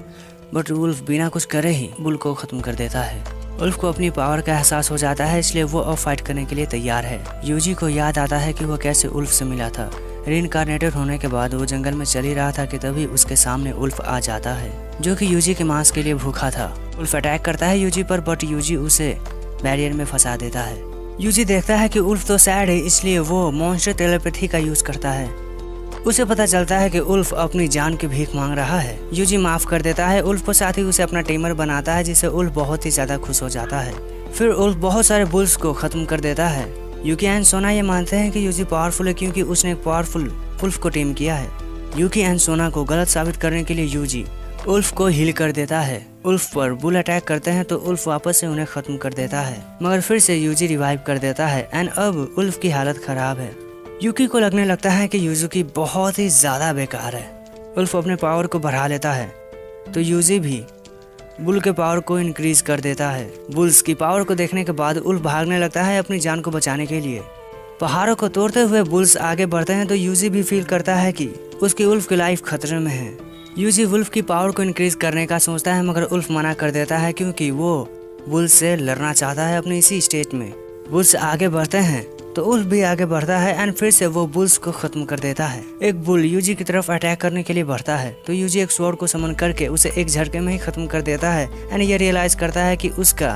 बट उल्फ बिना कुछ करे ही बुल को खत्म कर देता है। उल्फ को अपनी पावर का एहसास हो जाता है, इसलिए वो अब फाइट करने के लिए तैयार है। यूजी को याद आता है कि वो कैसे उल्फ से मिला था। रीइंकार्नेटेड होने के बाद वो जंगल में चल ही रहा था कि तभी उसके सामने उल्फ आ जाता है जो कि यूजी के मांस के लिए भूखा था। उल्फ अटैक करता है यूजी पर, बट यूजी उसे बैरियर में फंसा देता है। यूजी देखता है कि उल्फ तो सैड है, इसलिए वो मॉन्स्टर टेलीपैथी का यूज करता है। उसे पता चलता है कि उल्फ अपनी जान की भीख मांग रहा है। यूजी माफ कर देता है उल्फ को, साथ ही उसे अपना टेमर बनाता है जिससे उल्फ बहुत ही ज्यादा खुश हो जाता है। फिर उल्फ बहुत सारे बुल्स को खत्म कर देता है। यूकी एंड सोना ये मानते हैं कि यूजी पावरफुल है क्योंकि उसने एक पावरफुल उल्फ को टीम किया है। यूकी एंड सोना को गलत साबित करने के लिए यूजी उल्फ को हील कर देता है। उल्फ पर बुल अटैक करते हैं तो उल्फ वापस से उन्हें खत्म कर देता है, मगर फिर से यूजी रिवाइव कर देता है एंड अब उल्फ की हालत खराब है। यूकी को लगने लगता है कि यूजुकी बहुत ही ज्यादा बेकार है। उल्फ अपने पावर को बढ़ा लेता है तो यूजी भी बुल के पावर को इंक्रीज कर देता है। बुल्स की पावर को देखने के बाद उल्फ भागने लगता है अपनी जान को बचाने के लिए। पहाड़ों को तोड़ते हुए बुल्स आगे बढ़ते हैं तो यूजी भी फील करता है कि उसकी उल्फ की लाइफ खतरे में है। यूजी उल्फ की पावर को इंक्रीज करने का सोचता है मगर उल्फ मना कर देता है क्योंकि वो बुल्स से लड़ना चाहता है अपने इसी स्टेज में। बुल्स आगे बढ़ते हैं तो उल्फ भी आगे बढ़ता है एंड फिर से वो बुल्स को खत्म कर देता है। एक बुल यूजी की तरफ अटैक करने के लिए बढ़ता है तो यूजी एक स्वॉर्ड को समन करके उसे एक झटके में ही खत्म कर देता है एंड ये रियलाइज करता है कि उसका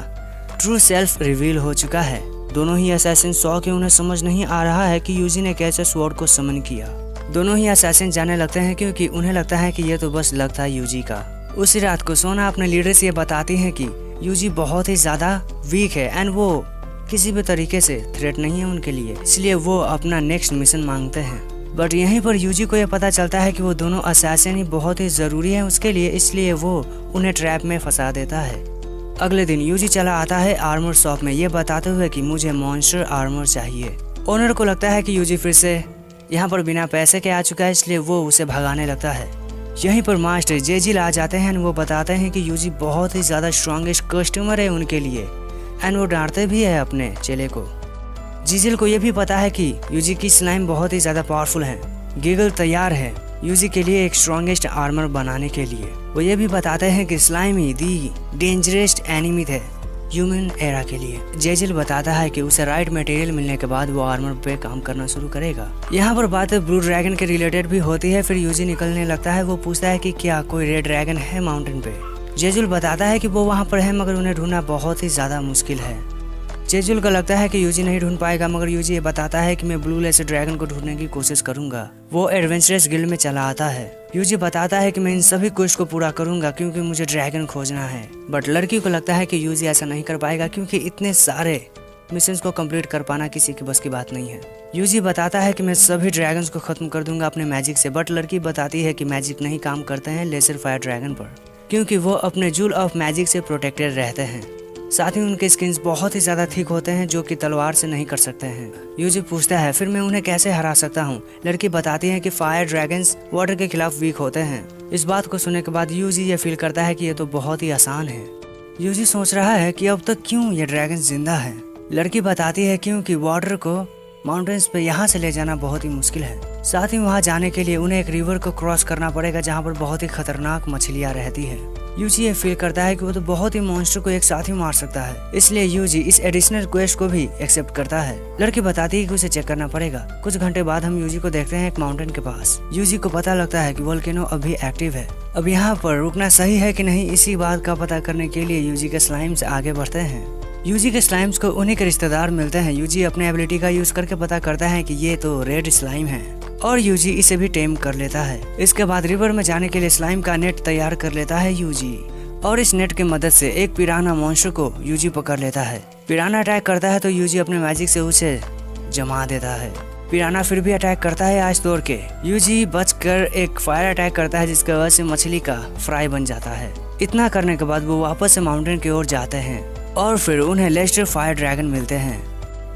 ट्रू सेल्फ रिवील हो चुका है। दोनों ही असैसिन सॉ कि उन्हें समझ नहीं आ रहा है कि यूजी ने कैसे स्वॉर्ड को समन किया। दोनों ही असैसिन जाने लगते हैं क्योंकि उन्हें लगता है कि ये तो बस लक था यूजी का। उसी रात को सोना अपने लीडर से ये बताती है कि यूजी बहुत ही ज्यादा वीक है एंड वो किसी भी तरीके से थ्रेट नहीं है उनके लिए, इसलिए वो अपना नेक्स्ट मिशन मांगते हैं। बट यहीं पर यूजी को यह पता चलता है कि वो दोनों असैसिन ही बहुत ही जरूरी है उसके लिए, इसलिए वो उन्हें ट्रैप में फंसा देता है। अगले दिन यूजी चला आता है आर्मर शॉप में ये बताते हुए कि मुझे मॉन्स्टर आर्मर चाहिए। ओनर को लगता है कि यूजी फिर से यहाँ पर बिना पैसे के आ चुका है, इसलिए वो उसे भगाने लगता है। यहीं पर मास्टर जेजिल आ जाते हैं। वो बताते हैं कि यूजी बहुत ही ज्यादा स्ट्रॉन्गेस्ट कस्टमर है उनके लिए एंड वो डांटते भी है अपने चेले को। जीजिल को ये भी पता है कि यूजी की स्लाइम बहुत ही ज्यादा पावरफुल है। गिगल तैयार है यूजी के लिए एक स्ट्रॉन्गेस्ट आर्मर बनाने के लिए। वो ये भी बताते हैं कि स्लाइम ही दी डेंजरेस्ट एनिमी है ह्यूमन एरा के लिए। जेजिल बताता है कि उसे राइट मटेरियल मिलने के बाद वो आर्मर पे काम करना शुरू करेगा। यहाँ पर बातें ब्लू ड्रैगन के रिलेटेड भी होती है। फिर यूजी निकलने लगता है। वो पूछता है कि क्या कोई रेड ड्रैगन है माउंटेन पे। जेजुल बताता है कि वो वहाँ पर है मगर उन्हें ढूंढना बहुत ही ज्यादा मुश्किल है। जेजुल को लगता है कि यूजी नहीं ढूंढ पाएगा मगर यूजी ये बताता है कि मैं ब्लू लेसर ड्रैगन को ढूंढने की कोशिश करूंगा। वो एडवेंचरस गिल्ड में चला आता है। यूजी बताता है कि मैं इन सभी क्वेस्ट को पूरा करूंगा क्योंकि मुझे ड्रैगन खोजना है। बट लड़की को लगता है कि यूजी ऐसा नहीं कर पाएगा क्योंकि इतने सारे मिशंस को कंप्लीट कर पाना किसी की बस की बात नहीं है। यूजी बताता है कि मैं सभी ड्रैगन्स को खत्म कर दूंगा अपने मैजिक से। बट लड़की बताती है कि मैजिक नहीं काम करते हैं लेसर फायर ड्रैगन पर क्योंकि वो अपने जूल ऑफ मैजिक से प्रोटेक्टेड रहते हैं। साथ ही उनके स्किन्स बहुत ही ज्यादा थिक होते हैं जो कि तलवार से नहीं कर सकते हैं। यूजी पूछता है फिर मैं उन्हें कैसे हरा सकता हूँ। लड़की बताती है कि फायर ड्रैगन्स वाटर के खिलाफ वीक होते हैं। इस बात को सुनने के बाद यूजी ये फील करता है कि ये तो बहुत ही आसान है। यूजी सोच रहा है कि अब तक क्यों ये ड्रैगन जिंदा है। लड़की बताती है क्योंकि वाटर को माउंटेन्स पे यहाँ से ले जाना बहुत ही मुश्किल है। साथ ही वहाँ जाने के लिए उन्हें एक रिवर को क्रॉस करना पड़ेगा जहाँ पर बहुत ही खतरनाक मछलियाँ रहती है। यूजी ये फील करता है कि वो तो बहुत ही मॉन्स्टर को एक साथ ही मार सकता है, इसलिए यूजी इस एडिशनल क्वेस्ट को भी एक्सेप्ट करता है। लड़की बताती है कि उसे चेक करना पड़ेगा। कुछ घंटे बाद हम यूजी को देखते हैं एक माउंटेन के पास। यूजी को पता लगता है कि वोल्केनो अभी एक्टिव है। अब यहाँ पर रुकना सही है कि नहीं इसी बात का पता करने के लिए यूजी के स्लाइम से आगे बढ़ते हैं। यूजी के स्लाइम्स को उन्हीं के रिश्तेदार मिलते हैं। यूजी अपने एबिलिटी का यूज करके पता करता है कि ये तो रेड स्लाइम है और यूजी इसे भी टेम कर लेता है। इसके बाद रिवर में जाने के लिए स्लाइम का नेट तैयार कर लेता है यूजी और इस नेट की मदद से एक पिराना मॉन्स्टर को यूजी पकड़ लेता है। पिराना अटैक करता है तो यूजी अपने मैजिक से उसे जमा देता है। पिराना फिर भी अटैक करता है आज तोड़ के। यूजी बचकर एक फायर अटैक करता है जिसकी वजह से मछली का फ्राई बन जाता है। इतना करने के बाद वो वापस से माउंटेन की ओर जाते हैं और फिर उन्हें लेस्टर फायर ड्रैगन मिलते हैं।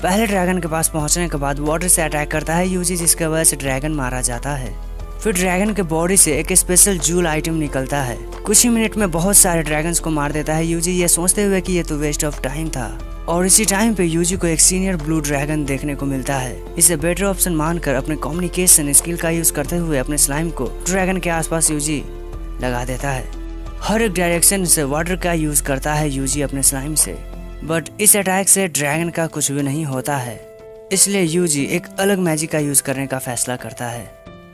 पहले ड्रैगन के पास पहुंचने के बाद वाटर से अटैक करता है यूजी जिसकी वजह से ड्रैगन मारा जाता है। फिर ड्रैगन के बॉडी से एक स्पेशल जूल आइटम निकलता है। कुछ ही मिनट में बहुत सारे ड्रैगन्स को मार देता है यूजी ये सोचते हुए कि ये तो वेस्ट ऑफ टाइम था। और इसी टाइम पे यूजी को एक सीनियर ब्लू ड्रैगन देखने को मिलता है। इसे बेटर ऑप्शन मानकर अपने कम्युनिकेशन स्किल का यूज करते हुए अपने स्लाइम को ड्रैगन के आसपास यूजी लगा देता है। हर एक डायरेक्शन से वाटर का यूज करता है यूजी अपने स्लाइम से। बट इस अटैक से ड्रैगन का कुछ भी नहीं होता है, इसलिए यूजी एक अलग मैजिक का यूज करने का फैसला करता है।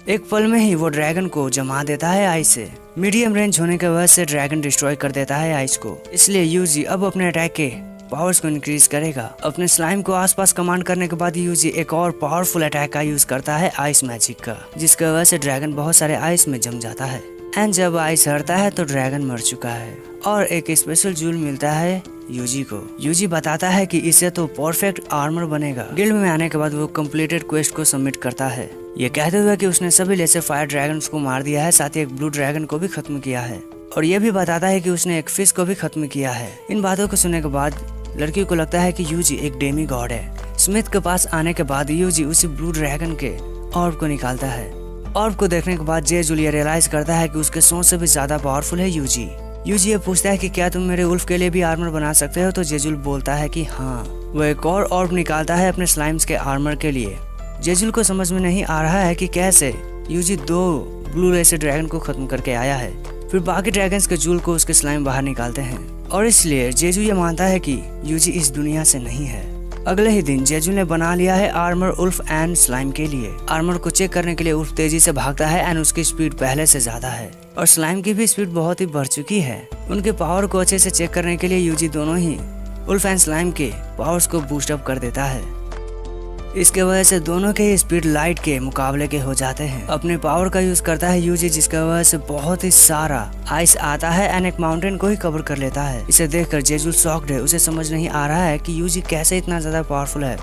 एक पल में ही वो ड्रैगन को जमा देता है आइस से। मीडियम रेंज होने की वजह से ड्रैगन डिस्ट्रॉय कर देता है आइस को, इसलिए यूजी अब अपने अटैक के पावर्स को इंक्रीज करेगा। अपने स्लाइम को आसपास कमांड करने के बाद यूजी एक और पावरफुल अटैक का यूज करता है आइस मैजिक का, जिसकी वजह से ड्रैगन बहुत सारे आइस में जम जाता है। एंड जब आइस हटता है तो ड्रैगन मर चुका है और एक स्पेशल जूल मिलता है यूजी को। यूजी बताता है कि इससे तो परफेक्ट आर्मर बनेगा। गिल्ड में आने के बाद वो कंप्लीटेड क्वेस्ट को सबमिट करता है, ये कहते हुए कि उसने सभी लेसर फायर ड्रैगन्स को मार दिया है, साथ ही एक ब्लू ड्रैगन को भी खत्म किया है और ये भी बताता है कि उसने एक फिश को भी खत्म किया है। इन बातों को सुनने के बाद लड़की को लगता है कि यूजी एक डेमी गॉड है, स्मिथ के पास आने के बाद यूजी उसी ब्लू ड्रैगन के ऑर्ब को निकालता है। ऑर्ब को देखने के बाद जे जूलिया रियलाइज करता है कि उसके सोच से भी ज्यादा पावरफुल है यूजी। यूजी ये पूछता है कि क्या तुम मेरे उल्फ के लिए भी आर्मर बना सकते हो, तो जेजुल बोलता है कि हाँ। वो एक और ऑर्ब निकालता है अपने स्लाइम्स के आर्मर के लिए। जेजुल को समझ में नहीं आ रहा है कि कैसे यूजी 2 ब्लू रे से ड्रैगन को खत्म करके आया है। फिर बाकी ड्रैगन्स के जूल को उसके स्लाइम बाहर निकालते हैं और इसलिए जेजू ये मानता है कि यूजी इस दुनिया से नहीं है। अगले ही दिन जेजू ने बना लिया है आर्मर उल्फ एंड स्लाइम के लिए। आर्मर को चेक करने के लिए उल्फ तेजी से भागता है एंड उसकी स्पीड पहले से ज्यादा है और स्लाइम की भी स्पीड बहुत ही बढ़ चुकी है। उनके पावर को अच्छे से चेक करने के लिए यूजी दोनों ही उल्फ एंड स्लाइम के पावर्स को बूस्ट अप कर देता है। इसके वजह से दोनों के स्पीड लाइट के मुकाबले के हो जाते हैं। अपने पावर का यूज करता है यूजी, जिसकी वजह से बहुत ही सारा आइस आता है एंड एक माउंटेन को ही कवर कर लेता है। इसे देखकर जेजुल शॉक्ड है। उसे समझ नहीं आ रहा है कि यूजी कैसे इतना ज्यादा पावरफुल है।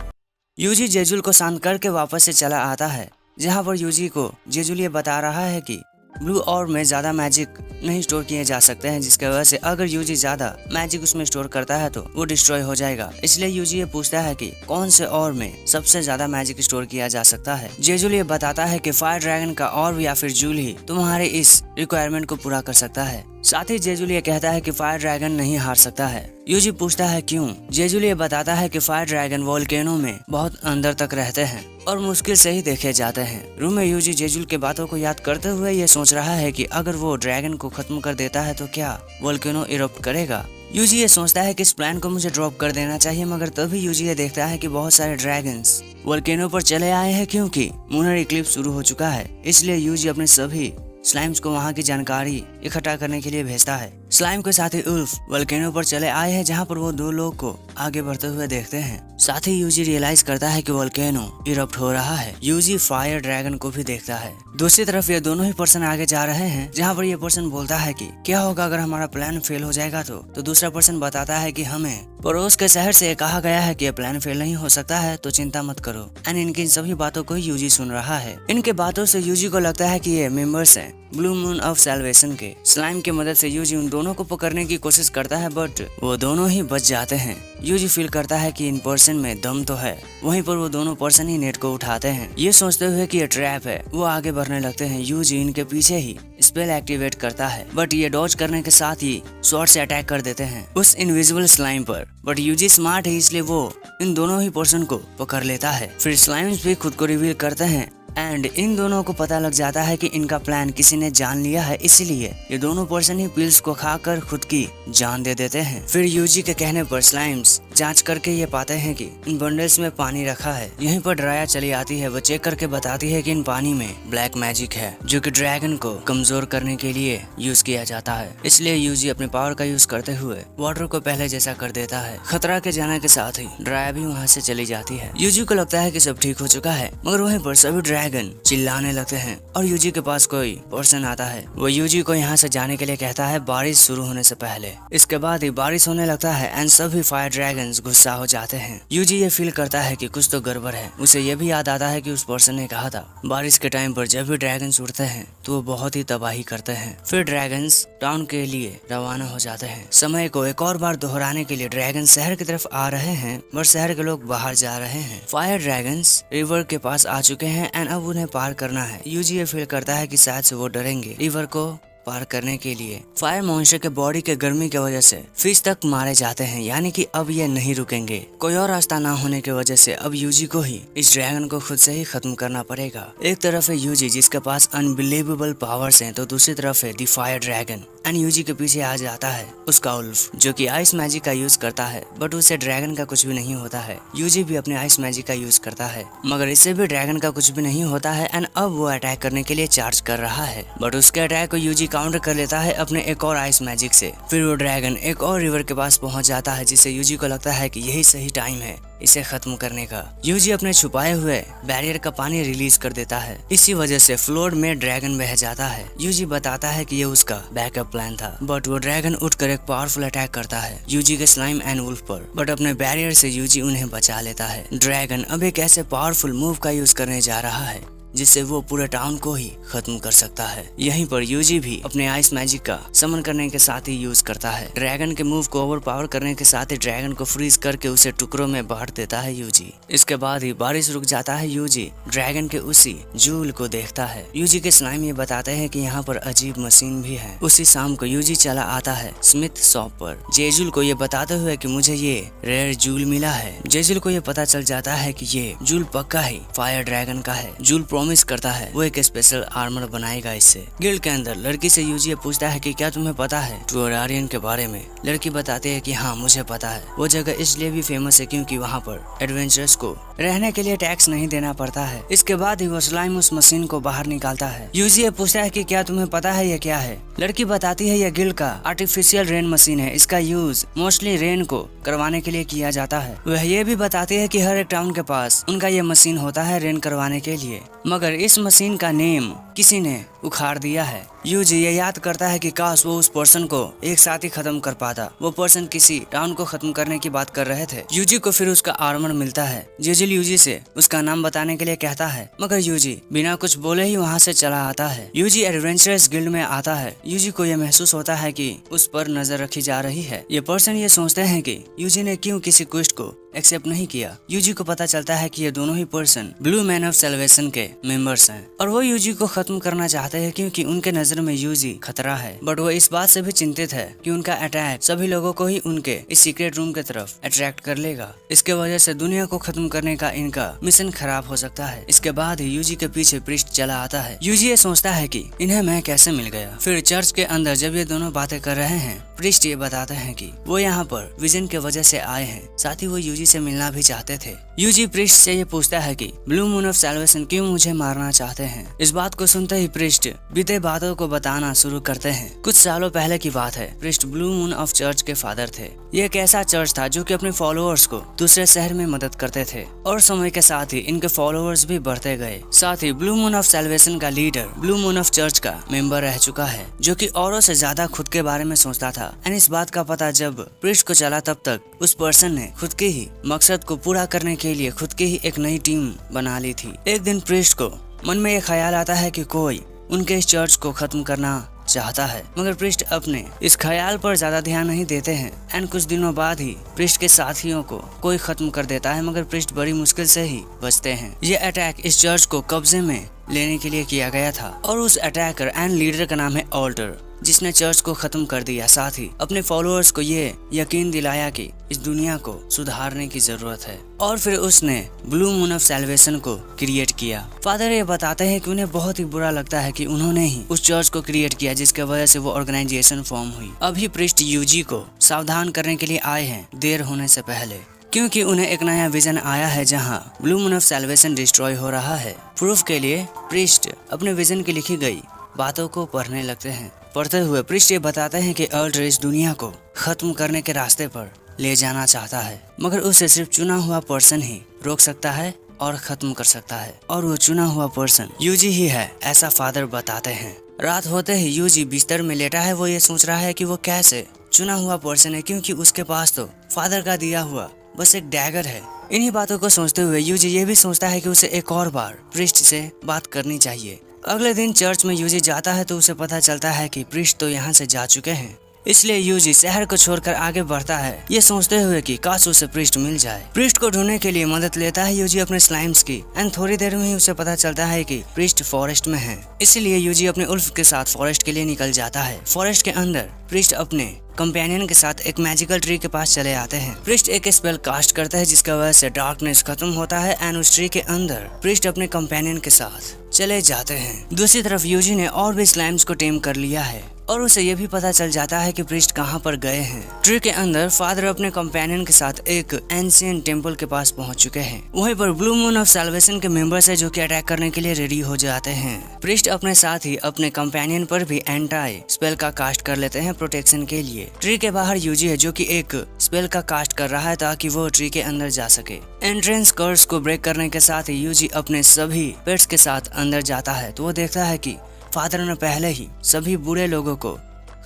यूजी जेजुल को शांत करके वापस से चला आता है, जहाँ पर यूजी को जेजुल ये बता रहा है कि ब्लू ऑर्ब में ज्यादा मैजिक नहीं स्टोर किए जा सकते हैं, जिसकी वजह से अगर यूजी ज्यादा मैजिक उसमें स्टोर करता है तो वो डिस्ट्रॉय हो जाएगा। इसलिए यूजी ये पूछता है कि कौन से ऑर्ब में सबसे ज्यादा मैजिक स्टोर किया जा सकता है। जेजुल ये बताता है कि फायर ड्रैगन का ऑर्ब या फिर जूल ही तुम्हारे इस रिक्वायरमेंट को पूरा कर सकता है। साथ ही जेजुल ये कहता है कि फायर ड्रैगन नहीं हार सकता है। यूजी पूछता है क्यों। जेजुल ये बताता है कि फायर ड्रैगन वोल्केनो में बहुत अंदर तक रहते हैं और मुश्किल से ही देखे जाते हैं। रूम में यूजी जेजुल के बातों को याद करते हुए ये सोच रहा है कि अगर वो ड्रैगन को खत्म कर देता है तो क्या वोल्केनो इरप्ट करेगा। यूजी ये सोचता है कि इस प्लान को मुझे ड्रॉप कर देना चाहिए, मगर तभी यूजी ये देखता है कि बहुत सारे ड्रैगन्स वोल्केनो पर चले आए हैं क्योंकि लूनर इक्लिप्स शुरू हो चुका है। इसलिए यूजी अपने सभी स्लाइम्स को वहाँ की जानकारी इकट्ठा करने के लिए भेजता है। स्लाइम के साथ ही उल्फ वोल्केनो पर चले आए हैं, जहाँ पर वो 2 लोग को आगे बढ़ते हुए देखते हैं। साथ ही यूजी रियलाइज करता है कि वोल्केनो इरप्ट हो रहा है। यूजी फायर ड्रैगन को भी देखता है। दूसरी तरफ ये दोनों ही पर्सन आगे जा रहे हैं, जहाँ पर ये पर्सन बोलता है कि क्या होगा अगर हमारा प्लान फेल हो जाएगा तो दूसरा पर्सन बताता है कि हमें पड़ोस के शहर से कहा गया है कि ये प्लान फेल नहीं हो सकता है, तो चिंता मत करो। एंड इनकी सभी बातों को यूजी सुन रहा है। इनके बातों से यूजी को लगता है कि ये मेंबर्स हैं ब्लू मून ऑफ सैल्वेशन के। स्लाइम की मदद से यूजी उन दोनों को पकड़ने की कोशिश करता है, बट वो दोनों ही बच जाते हैं। यूजी फील करता है कि इन पर्सन में दम तो है। वहीं पर वो दोनों पर्सन ही नेट को उठाते हैं। ये सोचते हुए कि ये ट्रैप है, वो आगे बढ़ने लगते हैं। यूजी इनके पीछे ही स्पेल एक्टिवेट करता है, बट ये डॉज करने के साथ ही शॉर्ट से अटैक कर देते हैं उस इनविजिबल स्लाइम पर। बट यूजी स्मार्ट है, इसलिए वो इन दोनों ही पर्सन को पकड़ लेता है। फिर स्लाइम्स भी खुद को रिवील करते हैं एंड इन दोनों को पता लग जाता है कि इनका प्लान किसी ने जान लिया है, इसीलिए ये दोनों पर्सन ही पिल्स को खाकर खुद की जान दे देते हैं। फिर यूजी के कहने पर स्लाइम्स जांच करके ये पाते हैं कि इन बंडल्स में पानी रखा है। यहीं पर ड्राया चली आती है। वो चेक करके बताती है कि इन पानी में ब्लैक मैजिक है, जो कि ड्रैगन को कमजोर करने के लिए यूज किया जाता है। इसलिए यूजी अपने पावर का यूज करते हुए वाटर को पहले जैसा कर देता है। खतरा के जाने के साथ ही ड्राया भी वहाँ से चली जाती है। यूजी को लगता है कि सब ठीक हो चुका है, मगर वहीं पर सभी ड्रैगन चिल्लाने लगते हैं और यूजी के पास कोई पर्सन आता है। वो यूजी को यहाँ से जाने के लिए कहता है बारिश शुरू होने से पहले। इसके बाद ही बारिश होने लगता है एंड सभी फायर ड्रैगन गुस्सा हो जाते हैं। यूजी ये फील करता है कि कुछ तो गड़बड़ है। उसे ये भी याद आता है कि उस पर्सन ने कहा था बारिश के टाइम पर जब भी ड्रैगन्स उड़ते हैं तो वो बहुत ही तबाही करते हैं। फिर ड्रैगन्स टाउन के लिए रवाना हो जाते हैं। समय को एक और बार दोहराने के लिए ड्रैगन शहर की तरफ आ रहे हैं, बट शहर के लोग बाहर जा रहे हैं। फायर ड्रैगन्स रिवर के पास आ चुके हैं एंड अब उन्हें पार करना है। यूजी ये फील करता है कि शायद से वो डरेंगे रिवर को पार करने के लिए। फायर मॉन्स्टर के बॉडी के गर्मी की वजह से फिश तक मारे जाते हैं, यानी कि अब ये नहीं रुकेंगे। कोई और रास्ता ना होने की वजह से अब यूजी को ही इस ड्रैगन को खुद से ही खत्म करना पड़ेगा। एक तरफ है यूजी जिसके पास अनबिलीवेबल पावर्स हैं, तो दूसरी तरफ है द फायर ड्रैगन। एंड यूजी के पीछे आ जाता है उसका उल्फ, जो कि आइस मैजिक का यूज करता है, बट उसे ड्रैगन का कुछ भी नहीं होता है। यूजी भी अपने आइस मैजिक का यूज करता है, मगर इससे भी ड्रैगन का कुछ भी नहीं होता है। एंड अब वो अटैक करने के लिए चार्ज कर रहा है, बट उसके अटैक को यूजी काउंटर कर लेता है अपने एक और आइस मैजिक से। फिर वो ड्रैगन एक और रिवर के पास पहुंच जाता है, जिससे यूजी को लगता है कि यही सही टाइम है इसे खत्म करने का। यूजी अपने छुपाए हुए बैरियर का पानी रिलीज कर देता है। इसी वजह से फ्लोर में ड्रैगन बह जाता है। यूजी बताता है कि ये उसका बैकअप प्लान था, बट वो ड्रैगन उठकर एक पावरफुल अटैक करता है यूजी के स्लाइम एंड वुल्फ पर, बट अपने बैरियर से यूजी उन्हें बचा लेता है। ड्रैगन अब एक ऐसे पावरफुल मूव का यूज करने जा रहा है जिससे वो पूरे टाउन को ही खत्म कर सकता है। यहीं पर यूजी भी अपने आइस मैजिक का समन करने के साथ ही यूज करता है। ड्रैगन के मूव को ओवर पावर करने के साथ ही ड्रैगन को फ्रीज करके उसे टुकड़ों में बांट देता है यूजी। इसके बाद ही बारिश रुक जाता है। यूजी ड्रैगन के उसी जूल को देखता है। यूजी के स्लाइम ये बताते हैं कि यहाँ पर अजीब मशीन भी है। उसी शाम को यूजी चला आता है स्मिथ शॉप पर जेजुल को ये बताते हुए कि मुझे ये रेयर जूल मिला है। जेजुल को ये पता चल जाता है कि ये जूल पक्का ही फायर ड्रैगन का है। जूल प्रॉमिस करता है वो एक स्पेशल आर्मर बनाएगा इससे। गिल्ड के अंदर लड़की से यूजी ये पूछता है कि क्या तुम्हें पता है टुरारियन के बारे में। लड़की बताती है कि हाँ मुझे पता है। वो जगह इसलिए भी फेमस है क्योंकि वहाँ पर एडवेंचरर्स को रहने के लिए टैक्स नहीं देना पड़ता है। इसके बाद ही वो स्लाइम उस मशीन को बाहर निकालता है। यूजी ये पूछता है कि क्या तुम्हें पता है ये क्या है। लड़की बताती है ये गिल्ड का आर्टिफिशियल रेन मशीन है। इसका यूज मोस्टली रेन को करवाने के लिए किया जाता है। वह ये भी बताती है कि हर एक टाउन के पास उनका ये मशीन होता है रेन करवाने के लिए, मगर इस मशीन का नेम किसी ने उखाड़ दिया है। यूजी ये याद करता है कि काश वो उस पर्सन को एक साथ ही खत्म कर पाता। वो पर्सन किसी टाउन को खत्म करने की बात कर रहे थे। यूजी को फिर उसका आर्मर मिलता है। जेजुल यूजी से उसका नाम बताने के लिए कहता है, मगर यूजी बिना कुछ बोले ही वहाँ से चला आता है। यूजी एडवेंचरर्स गिल्ड में आता है। यूजी को यह महसूस होता है कि उस पर नजर रखी जा रही है। ये पर्सन ये सोचते हैं कि यूजी ने क्यों किसी क्वेस्ट को एक्सेप्ट नहीं किया। यूजी को पता चलता है कि ये दोनों ही person blue man of salvation के मेंबर्स हैं और वो यूजी को खत्म करना चाहते हैं क्योंकि उनके नजर में यूजी खतरा है। बट वो इस बात से भी चिंतित है कि उनका अटैक सभी लोगों को ही उनके इस सीक्रेट रूम की तरफ अट्रैक्ट कर लेगा। इसके वजह से दुनिया को खत्म करने का इनका मिशन खराब हो सकता है। इसके बाद ही यूजी के पीछे प्रीस्ट चला आता है। यूजी ये सोचता है कि इन्हें मैं कैसे मिल गया। फिर चर्च के अंदर जब ये दोनों बातें कर रहे हैं, प्रीस्ट ये बताते हैं कि वो यहाँ पर विजन के वजह से आए हैं, साथ ही वो यूजी से मिलना भी चाहते थे। यूजी प्रीस्ट से ये पूछता है कि ब्लू मून ऑफ सैल्वेशन क्यों मुझे मारना चाहते हैं। इस बात को सुनते ही प्रीस्ट बीते बातों को बताना शुरू करते हैं। कुछ सालों पहले की बात है। Priest blue moon of church के फादर थे। ये एक ऐसा चर्च था जो कि अपने फॉलोअर्स को दूसरे शहर में मदद करते थे और समय के साथ ही इनके फॉलोअर्स भी बढ़ते गए। साथ ही ब्लू मून ऑफ सैल्वेशन का leader blue moon of church का मेंबर रह चुका है, जो कि औरों से ज्यादा खुद के बारे में सोचता था। एंड इस बात का पता जब प्रीस्ट को चला, तब तक उस पर्सन ने खुद के ही मकसद को पूरा करने के लिए खुद की ही एक नई टीम बना ली थी। एक दिन प्रीस्ट को मन में ये ख्याल आता है कि कोई उनके इस चर्च को खत्म करना चाहता है, मगर प्रीस्ट अपने इस ख्याल पर ज्यादा ध्यान नहीं देते हैं। एंड कुछ दिनों बाद ही प्रीस्ट के साथियों को कोई खत्म कर देता है, मगर प्रीस्ट बड़ी मुश्किल से ही बचते हैं। ये अटैक इस चर्च को कब्जे में लेने के लिए किया गया था और उस अटैकर एंड लीडर का नाम है ऑल्टर, जिसने चर्च को खत्म कर दिया। साथ ही अपने फॉलोअर्स को ये यकीन दिलाया कि इस दुनिया को सुधारने की जरूरत है और फिर उसने ब्लू मून ऑफ सैल्वेशन को क्रिएट किया। फादर ये बताते हैं कि उन्हें बहुत ही बुरा लगता है कि उन्होंने ही उस चर्च को क्रिएट किया जिसके वजह से वो ऑर्गेनाइजेशन फॉर्म हुई। अभी प्रीस्ट यूजी को सावधान करने के लिए आए हैं देर होने से पहले, क्योंकि उन्हें एक नया विजन आया है जहां blue moon of salvation destroy हो रहा है। प्रूफ के लिए प्रीस्ट अपने विजन की लिखी गई बातों को पढ़ने लगते हैं। पढ़ते हुए प्रीस्ट ये बताते हैं कि ऑल्टर इस दुनिया को खत्म करने के रास्ते पर ले जाना चाहता है, मगर उसे सिर्फ चुना हुआ पर्सन ही रोक सकता है और खत्म कर सकता है, और वो चुना हुआ पर्सन यूजी ही है, ऐसा फादर बताते हैं। रात होते ही यूजी बिस्तर में लेटा है। वो ये सोच रहा है कि वो कैसे चुना हुआ पर्सन है, क्योंकि उसके पास तो फादर का दिया हुआ बस एक डैगर है। इन्हीं बातों को सोचते हुए यूजी ये भी सोचता है कि उसे एक और बार प्रीस्ट से बात करनी चाहिए। अगले दिन चर्च में यूजी जाता है तो उसे पता चलता है कि प्रीस्ट तो यहाँ से जा चुके हैं, इसलिए यूजी शहर को छोड़कर आगे बढ़ता है, ये सोचते हुए कि काश उसे प्रीस्ट मिल जाए। प्रीस्ट को ढूंढने के लिए मदद लेता है यूजी अपने स्लाइम्स की, एंड थोड़ी देर में ही उसे पता चलता है कि प्रीस्ट फॉरेस्ट में है। इसलिए यूजी अपने उल्फ के साथ फॉरेस्ट के लिए निकल जाता है। फॉरेस्ट के अंदर प्रीस्ट अपने कंपेनियन के साथ एक मैजिकल ट्री के पास चले आते हैं। प्रीस्ट एक स्पेल कास्ट करता है जिसकी वजह से डार्कनेस खत्म होता है एंड उस ट्री के अंदर प्रीस्ट अपने कंपेनियन के साथ चले जाते हैं। दूसरी तरफ यूजी ने और भी स्लाइम्स को टेम कर लिया है और उसे यह भी पता चल जाता है कि प्रीस्ट कहां पर गए हैं। ट्री के अंदर फादर अपने कंपेनियन के साथ एक एंशिएंट टेंपल के पास पहुंच चुके हैं। वहीं पर ब्लू मून ऑफ सैल्वेशन के मेंबर्स है जो कि अटैक करने के लिए रेडी हो जाते हैं। प्रीस्ट अपने साथ ही अपने कंपेनियन पर भी एंटी स्पेल का कास्ट कर लेते हैं प्रोटेक्शन के लिए। ट्री के बाहर यूजी है जो कि एक स्पेल का कास्ट कर रहा है ताकि वो ट्री के अंदर जा सके। एंट्रेंस कर्स को ब्रेक करने के साथ ही यूजी अपने सभी पेट्स के साथ अंदर जाता है तो वो देखता है कि फादर ने पहले ही सभी बुरे लोगों को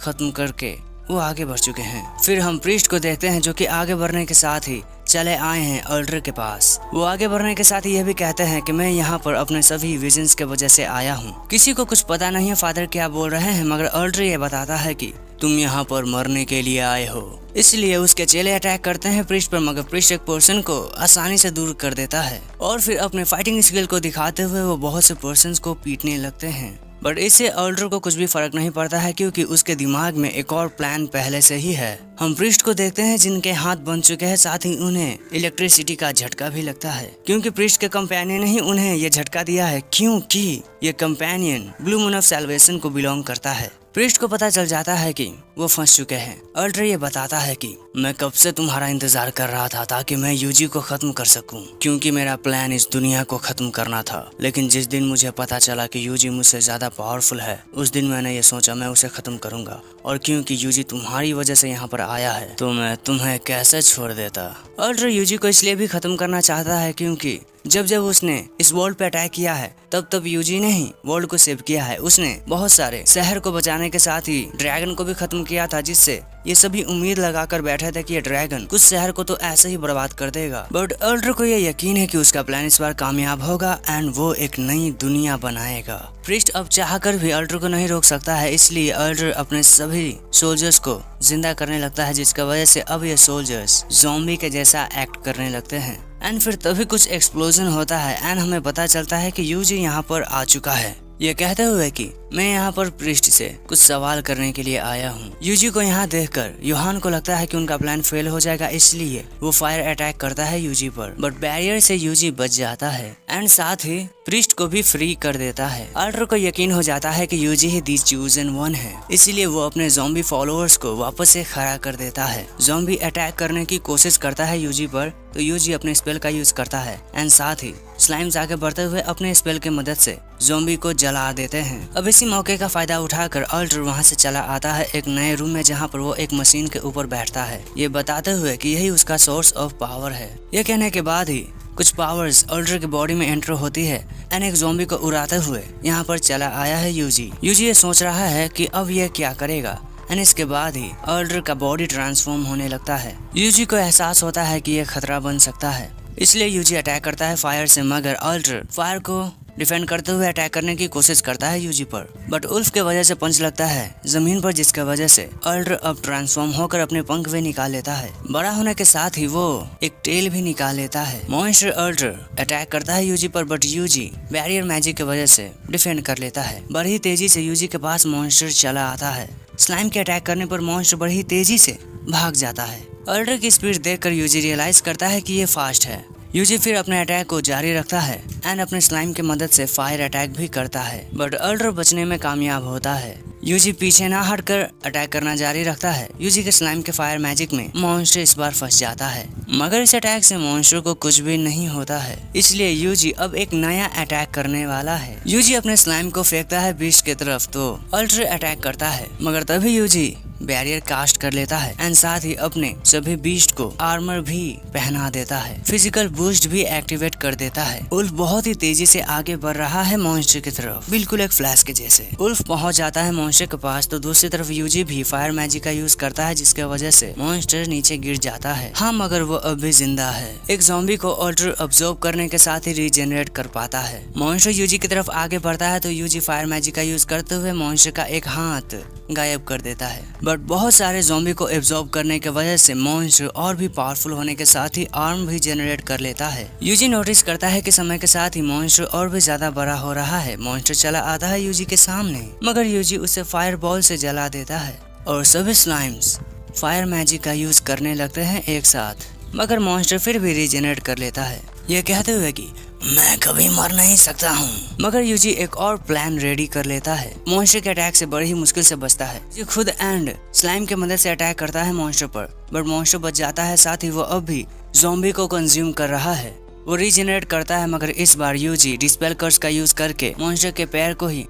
खत्म करके वो आगे बढ़ चुके हैं। फिर हम प्रीस्ट को देखते हैं जो कि आगे बढ़ने के साथ ही चले आए हैं अल्ट्र के पास। वो आगे बढ़ने के साथ यह भी कहते हैं कि मैं यहाँ पर अपने सभी विजन्स के वजह से आया हूँ। किसी को कुछ पता नहीं है फादर क्या बोल रहे हैं, मगर अल्ट्र ये बताता है कि तुम यहाँ पर मरने के लिए आए हो। इसलिए उसके चेले अटैक करते हैं प्रीस्ट पर, मगर प्रीस्ट एक पर्सन को आसानी से दूर कर देता है और फिर अपने फाइटिंग स्किल को दिखाते हुए वो बहुत से पर्सन्स को पीटने लगते हैं। बट इससे अल्ट्र को कुछ भी फर्क नहीं पड़ता है, क्योंकि उसके दिमाग में एक और प्लान पहले से ही है। हम प्रीस्ट को देखते हैं जिनके हाथ बन चुके हैं, साथ ही उन्हें इलेक्ट्रिसिटी का झटका भी लगता है, क्योंकि प्रीस्ट के कंपेनियन ही उन्हें ये झटका दिया है, क्योंकि ये companion blue moon of salvation को बिलोंग करता है। प्रीस्ट को पता चल जाता है कि वो फंस चुके हैं। अल्ट्र ये बताता है कि मैं कब से तुम्हारा इंतजार कर रहा था ताकि मैं यूजी को खत्म कर सकूं, क्योंकि मेरा प्लान इस दुनिया को खत्म करना था। लेकिन जिस दिन मुझे पता चला कि यूजी मुझसे ज्यादा पावरफुल है, उस दिन मैंने ये सोचा मैं उसे खत्म करूंगा, और क्योंकि यूजी तुम्हारी वजह से यहाँ पर आया है तो मैं तुम्हें कैसे छोड़ देता। अल्ट्र यूजी को इसलिए भी खत्म करना चाहता है क्योंकि जब उसने इस वर्ल्ड पे अटैक किया है तब यूजी ने ही वर्ल्ड को सेव किया है। उसने बहुत सारे शहर को बचाने के साथ ही ड्रैगन को भी खत्म किया था, जिससे ये सभी उम्मीद लगाकर बैठे थे कि ये ड्रैगन कुछ शहर को तो ऐसे ही बर्बाद कर देगा। बट अल्ट्र को ये यकीन है कि उसका प्लान इस बार कामयाब होगा एंड वो एक नई दुनिया बनाएगा। प्रीस्ट अब चाहकर भी अल्ट्र को नहीं रोक सकता है, इसलिए अल्ट्र अपने सभी सोल्जर्स को जिंदा करने लगता है, जिसकी वजह से अब ये सोल्जर्स ज़ॉम्बी के जैसा एक्ट करने लगते हैं। एंड फिर तभी कुछ एक्सप्लोजन होता है एंड हमें पता चलता है कि यूजी यहाँ पर आ चुका है, ये कहते हुए कि मैं यहाँ पर प्रीस्ट से कुछ सवाल करने के लिए आया हूँ। यूजी को यहाँ देखकर योहान को लगता है कि उनका प्लान फेल हो जाएगा, इसलिए वो फायर अटैक करता है यूजी पर, बट बैरियर से यूजी बच जाता है एंड साथ ही प्रीस्ट को भी फ्री कर देता है। अल्ट्र को यकीन हो जाता है कि यूजी ही दी चूजन वन है, इसीलिए वो अपने ज़ॉम्बी फॉलोअर्स को वापस से खड़ा कर देता है। ज़ॉम्बी अटैक करने की कोशिश करता है यूजी पर, तो यूजी अपने स्पेल का यूज करता है एंड साथ ही स्लाइम्स आगे बढ़ते हुए अपने स्पेल की मदद से ज़ॉम्बी को जला देते हैं। अब इसी मौके का फायदा उठाकर अल्ट्र वहां से चला आता है एक नए रूम में, जहां पर वो एक मशीन के ऊपर बैठता है, ये बताते हुए कि यही उसका सोर्स ऑफ पावर है। ये कहने के बाद ही कुछ पावर्स अल्ट्र की बॉडी में एंटर होती है एंड एक ज़ॉम्बी को उड़ाते हुए यहाँ पर चला आया है यूजी। यूजी ये सोच रहा है कि अब ये क्या करेगा एंड इसके बाद ही अल्ट्र का बॉडी ट्रांसफॉर्म होने लगता है। यूजी को एहसास होता है कि ये खतरा बन सकता है, इसलिए यूजी अटैक करता है फायर से, मगर अल्ट्र फायर को डिफेंड करते हुए अटैक करने की कोशिश करता है यूजी पर, बट उल्फ के वजह से पंच लगता है जमीन पर, जिसके वजह से अल्ट्र अब ट्रांसफॉर्म होकर अपने पंख भी निकाल लेता है। बड़ा होने के साथ ही वो एक टेल भी निकाल लेता है। मॉन्स्टर अल्ट्र अटैक करता है यूजी पर, बट यूजी बैरियर मैजिक की वजह से डिफेंड कर लेता है। बड़ी तेजी से यूजी के पास मॉन्स्टर चला आता है। स्लाइम के अटैक करने पर मॉन्स्टर बड़ी तेजी से भाग जाता है। अल्ट्र की स्पीड देखकर यूजी रियलाइज करता है कि ये फास्ट है। यूजी फिर अपने अटैक को जारी रखता है एंड अपने स्लाइम की मदद से फायर अटैक भी करता है, बट अल्ट्र बचने में कामयाब होता है। यूजी पीछे ना हटकर अटैक करना जारी रखता है। यूजी के स्लाइम के फायर मैजिक में मॉन्स्टर इस बार फंस जाता है, मगर इस अटैक से मॉन्स्टर को कुछ भी नहीं होता है, इसलिए यूजी अब एक नया अटैक करने वाला है। यूजी अपने स्लाइम को फेंकता है बीस्ट की तरफ, तो अल्ट्र अटैक करता है, मगर तभी यूजी बैरियर कास्ट कर लेता है एंड साथ ही अपने सभी बीस्ट को आर्मर भी पहना देता है। फिजिकल बूस्ट भी एक्टिवेट कर देता है। उल्फ बहुत ही तेजी से आगे बढ़ रहा है मॉन्स्टर की तरफ, बिल्कुल एक फ्लैश के जैसे। उल्फ पहुंच जाता है मॉन्स्टर के पास, तो दूसरी तरफ यूजी भी फायर मैजिक का यूज करता है, जिसके वजह से मॉन्स्टर नीचे गिर जाता है। हाँ, मगर वो अब भी जिंदा है। एक ज़ॉम्बी को अल्ट्र अब्सॉर्ब करने के साथ ही रीजेनरेट कर पाता है। मॉन्स्टर यूजी की तरफ आगे बढ़ता है, तो यूजी फायर मैजिक का यूज करते हुए मॉन्स्टर का एक हाथ गायब कर देता है, बट बहुत सारे ज़ॉम्बी को एब्जॉर्ब करने की वजह से मॉन्स्टर और भी पावरफुल होने के साथ ही आर्म भी जनरेट कर लेता है। यूजी नोटिस करता है कि समय के साथ ही मॉन्स्टर और भी ज्यादा बड़ा हो रहा है। मॉन्स्टर चला आता है यूजी के सामने, मगर यूजी उसे फायर बॉल से जला देता है और सभी स्लाइम्स फायर मैजिक का यूज करने लगते हैं एक साथ, मगर मॉन्स्टर फिर भी रीजेनरेट कर लेता है, ये कहते हुए कि मैं कभी मर नहीं सकता हूँ। मगर यूजी एक और प्लान रेडी कर लेता है। मॉन्स्टर के अटैक से बड़ी ही मुश्किल से बचता है। ये खुद एंड स्लाइम के मदद से अटैक करता है मॉन्स्टर पर, बट मॉन्स्टर बच जाता है। साथ ही वो अब भी ज़ॉम्बी को कंज्यूम कर रहा है। वो रीजेनरेट करता है, मगर इस बार यूजी डिस्पेल कर्स का यूज करके मॉन्स्टर के पैर को ही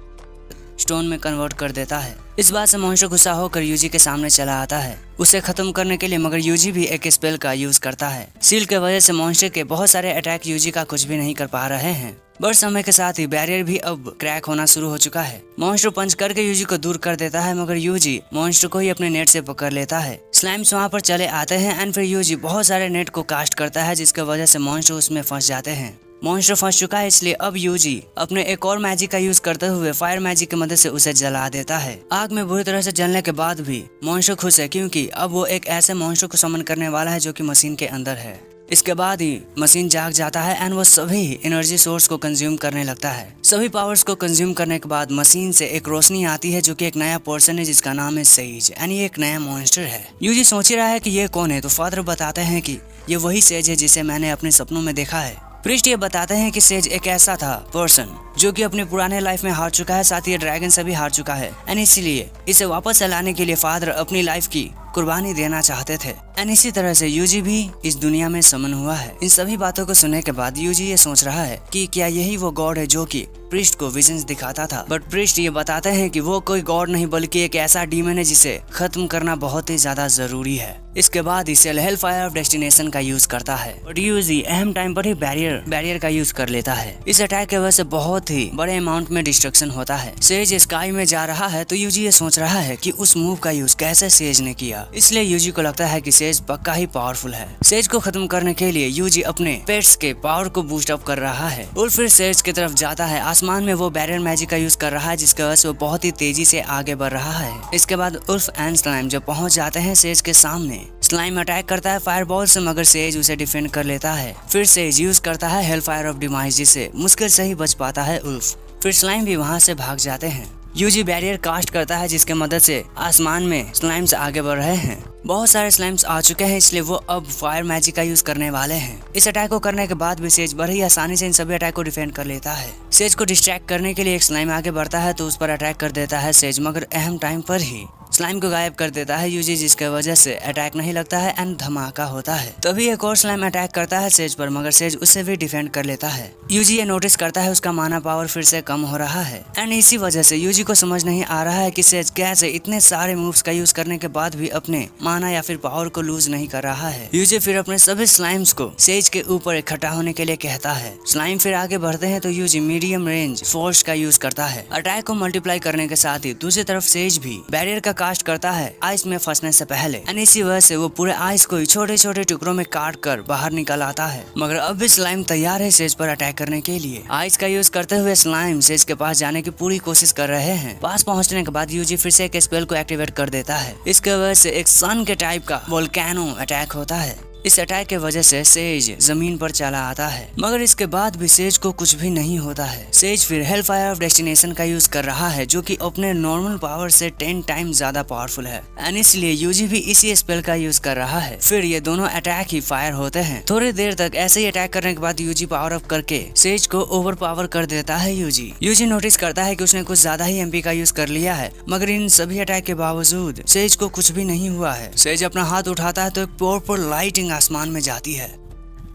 स्टोन में कन्वर्ट कर देता है। इस बात से मॉन्स्टर गुस्सा होकर यूजी के सामने चला आता है उसे खत्म करने के लिए, मगर यूजी भी एक स्पेल का यूज करता है। सील के वजह से मॉन्स्टर के बहुत सारे अटैक यूजी का कुछ भी नहीं कर पा रहे हैं। बट समय के साथ ही बैरियर भी अब क्रैक होना शुरू हो चुका है। मॉन्स्टर पंच करके यूजी को दूर कर देता है, मगर यूजी मॉन्स्टर को ही अपने नेट से पकड़ लेता है। स्लाइम्स वहाँ पर चले आते हैं एंड फिर यूजी बहुत सारे नेट को कास्ट करता है, जिसकी वजह से मॉन्स्टर उसमें फंस जाते हैं। मॉन्स्टर फंस चुका है, इसलिए अब यूजी अपने एक और मैजिक का यूज करते हुए फायर मैजिक की मदद से उसे जला देता है। आग में बुरी तरह से जलने के बाद भी मॉन्स्टर खुश है, क्योंकि अब वो एक ऐसे मॉन्स्टर को समन करने वाला है जो कि मशीन के अंदर है। इसके बाद ही मशीन जाग जाता है एंड वो सभी एनर्जी सोर्स को कंज्यूम करने लगता है। सभी पावर्स को कंज्यूम करने के बाद मशीन से एक रोशनी आती है जो कि एक नया पर्सन है जिसका नाम है सेज, यानी एक नया मॉन्स्टर है। यूजी सोच ही रहा है कि ये कौन है, तो फादर बताते हैं कि ये वही सेज है जिसे मैंने अपने सपनों में देखा है। प्रीस्ट ये बताते हैं कि सेज एक ऐसा था पर्सन जो कि अपने पुराने लाइफ में हार चुका है, साथ ही ड्रैगन से भी हार चुका है एंड इसीलिए इसे वापस लाने के लिए फादर अपनी लाइफ की कुर्बानी देना चाहते थे। एंड इसी तरह से यूजी भी इस दुनिया में समन हुआ है। इन सभी बातों को सुनने के बाद यूजी ये सोच रहा है कि क्या यही वो गॉड है जो कि प्रीस्ट को विजन्स दिखाता था। बट प्रीस्ट ये बताते हैं कि वो कोई गॉड नहीं बल्कि एक ऐसा डीमन है जिसे खत्म करना बहुत ही ज्यादा जरूरी है। इसके बाद ही sale hell fire of destination का यूज करता है, बट यूजी अहम टाइम पर ही बैरियर का यूज कर लेता है। इस अटैक की वजह से बहुत ही बड़े अमाउंट में डिस्ट्रक्शन होता है। सेज स्काई में जा रहा है तो यूजी ये सोच रहा है कि उस मूव का यूज कैसे सेज ने किया, इसलिए यूजी को लगता है कि सेज पक्का ही पावरफुल है। सेज को खत्म करने के लिए यूजी अपने पेट्स के पावर को बूस्ट अप कर रहा है। उल्फ फिर सेज की तरफ जाता है। आसमान में वो बैरियर मैजिक का यूज कर रहा है, जिसकी वजह से वो बहुत ही तेजी से आगे बढ़ रहा है। इसके बाद उल्फ एंड स्लाइम जब पहुंच जाते हैं सेज के सामने, स्लाइम अटैक करता है फायरबॉल से, मगर सेज उसे डिफेंड कर लेता है। फिर सेज यूज करता है हेल फायर ऑफ डिमाइस, जिससे मुश्किल से ही बच पाता है उल्फ। फिर स्लाइम भी वहां से भाग जाते हैं। यूजी बैरियर कास्ट करता है, जिसके मदद से आसमान में स्लाइम्स आगे बढ़ रहे हैं। बहुत सारे स्लाइम्स आ चुके हैं, इसलिए वो अब फायर मैजिक का यूज करने वाले हैं। इस अटैक को करने के बाद भी सेज बड़ी आसानी से इन सभी अटैक को डिफेंड कर लेता है। सेज को डिस्ट्रैक्ट करने के लिए एक स्लाइम आगे बढ़ता है तो उस पर अटैक कर देता है सेज, मगर अहम टाइम पर ही स्लाइम को गायब कर देता है यूजी, जिसके वजह से अटैक नहीं लगता है एंड धमाका होता है। तभी एक और स्लाइम अटैक करता है सेज पर, मगर सेज उससे भी डिफेंड कर लेता है। यूजी ये नोटिस करता है उसका माना पावर फिर से कम हो रहा है एंड इसी वजह से यूजी को समझ नहीं आ रहा है कि सेज कैसे इतने सारे मूव्स का यूज करने के बाद भी अपने माना या फिर पावर को लूज नहीं कर रहा है। यूजी फिर अपने सभी स्लाइम्स को सेज के ऊपर इकट्ठा होने के लिए कहता है। स्लाइम फिर आगे बढ़ते हैं तो यूजी मीडियम रेंज फोर्स का यूज करता है। अटैक को मल्टीप्लाई करने के साथ ही दूसरी तरफ सेज भी बैरियर का कास्ट करता है आइस में फंसने से पहले एंड इसी वजह से वो पूरे आइस को छोटे छोटे टुकड़ों में काट कर बाहर निकल आता है। मगर अब भी स्लाइम तैयार है सेज पर अटैक करने के लिए। आइस का यूज करते हुए स्लाइम सेज के पास जाने की पूरी कोशिश कर रहे हैं। पास पहुंचने के बाद यूजी फिर से एक स्पेल को एक्टिवेट कर देता है। इसके वजह से एक सन के टाइप का वोल्केनो अटैक होता है। इस अटैक के वजह से सेज जमीन पर चला आता है, मगर इसके बाद भी सेज को कुछ भी नहीं होता है। सेज फिर हेल फायर ऑफ डेस्टिनेशन का यूज कर रहा है, जो कि अपने नॉर्मल पावर से 10 टाइम ज्यादा पावरफुल है एंड इसलिए यूजी भी इसी स्पेल का यूज कर रहा है। फिर ये दोनों अटैक ही फायर होते हैं। थोड़ी देर तक ऐसे ही अटैक करने के बाद यूजी पावर अप करके सेज को ओवर पावर कर देता है। यूजी नोटिस करता है कि उसने कुछ ज्यादा ही एमपी का यूज कर लिया है, मगर इन सभी अटैक के बावजूद सेज को कुछ भी नहीं हुआ है। सेज अपना हाथ उठाता है तो एक पावरफुल लाइटिंग आसमान में जाती है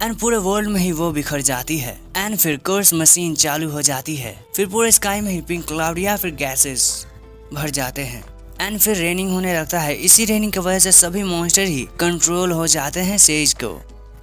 एंड पूरे वर्ल्ड में ही वो बिखर जाती है एंड फिर कर्स मशीन चालू हो जाती है। फिर पूरे स्काई में ही पिंक क्लाउड या फिर गैसेस भर जाते हैं एंड फिर रेनिंग होने लगता है। इसी रेनिंग की वजह से सभी मॉन्स्टर ही कंट्रोल हो जाते हैं सेज को।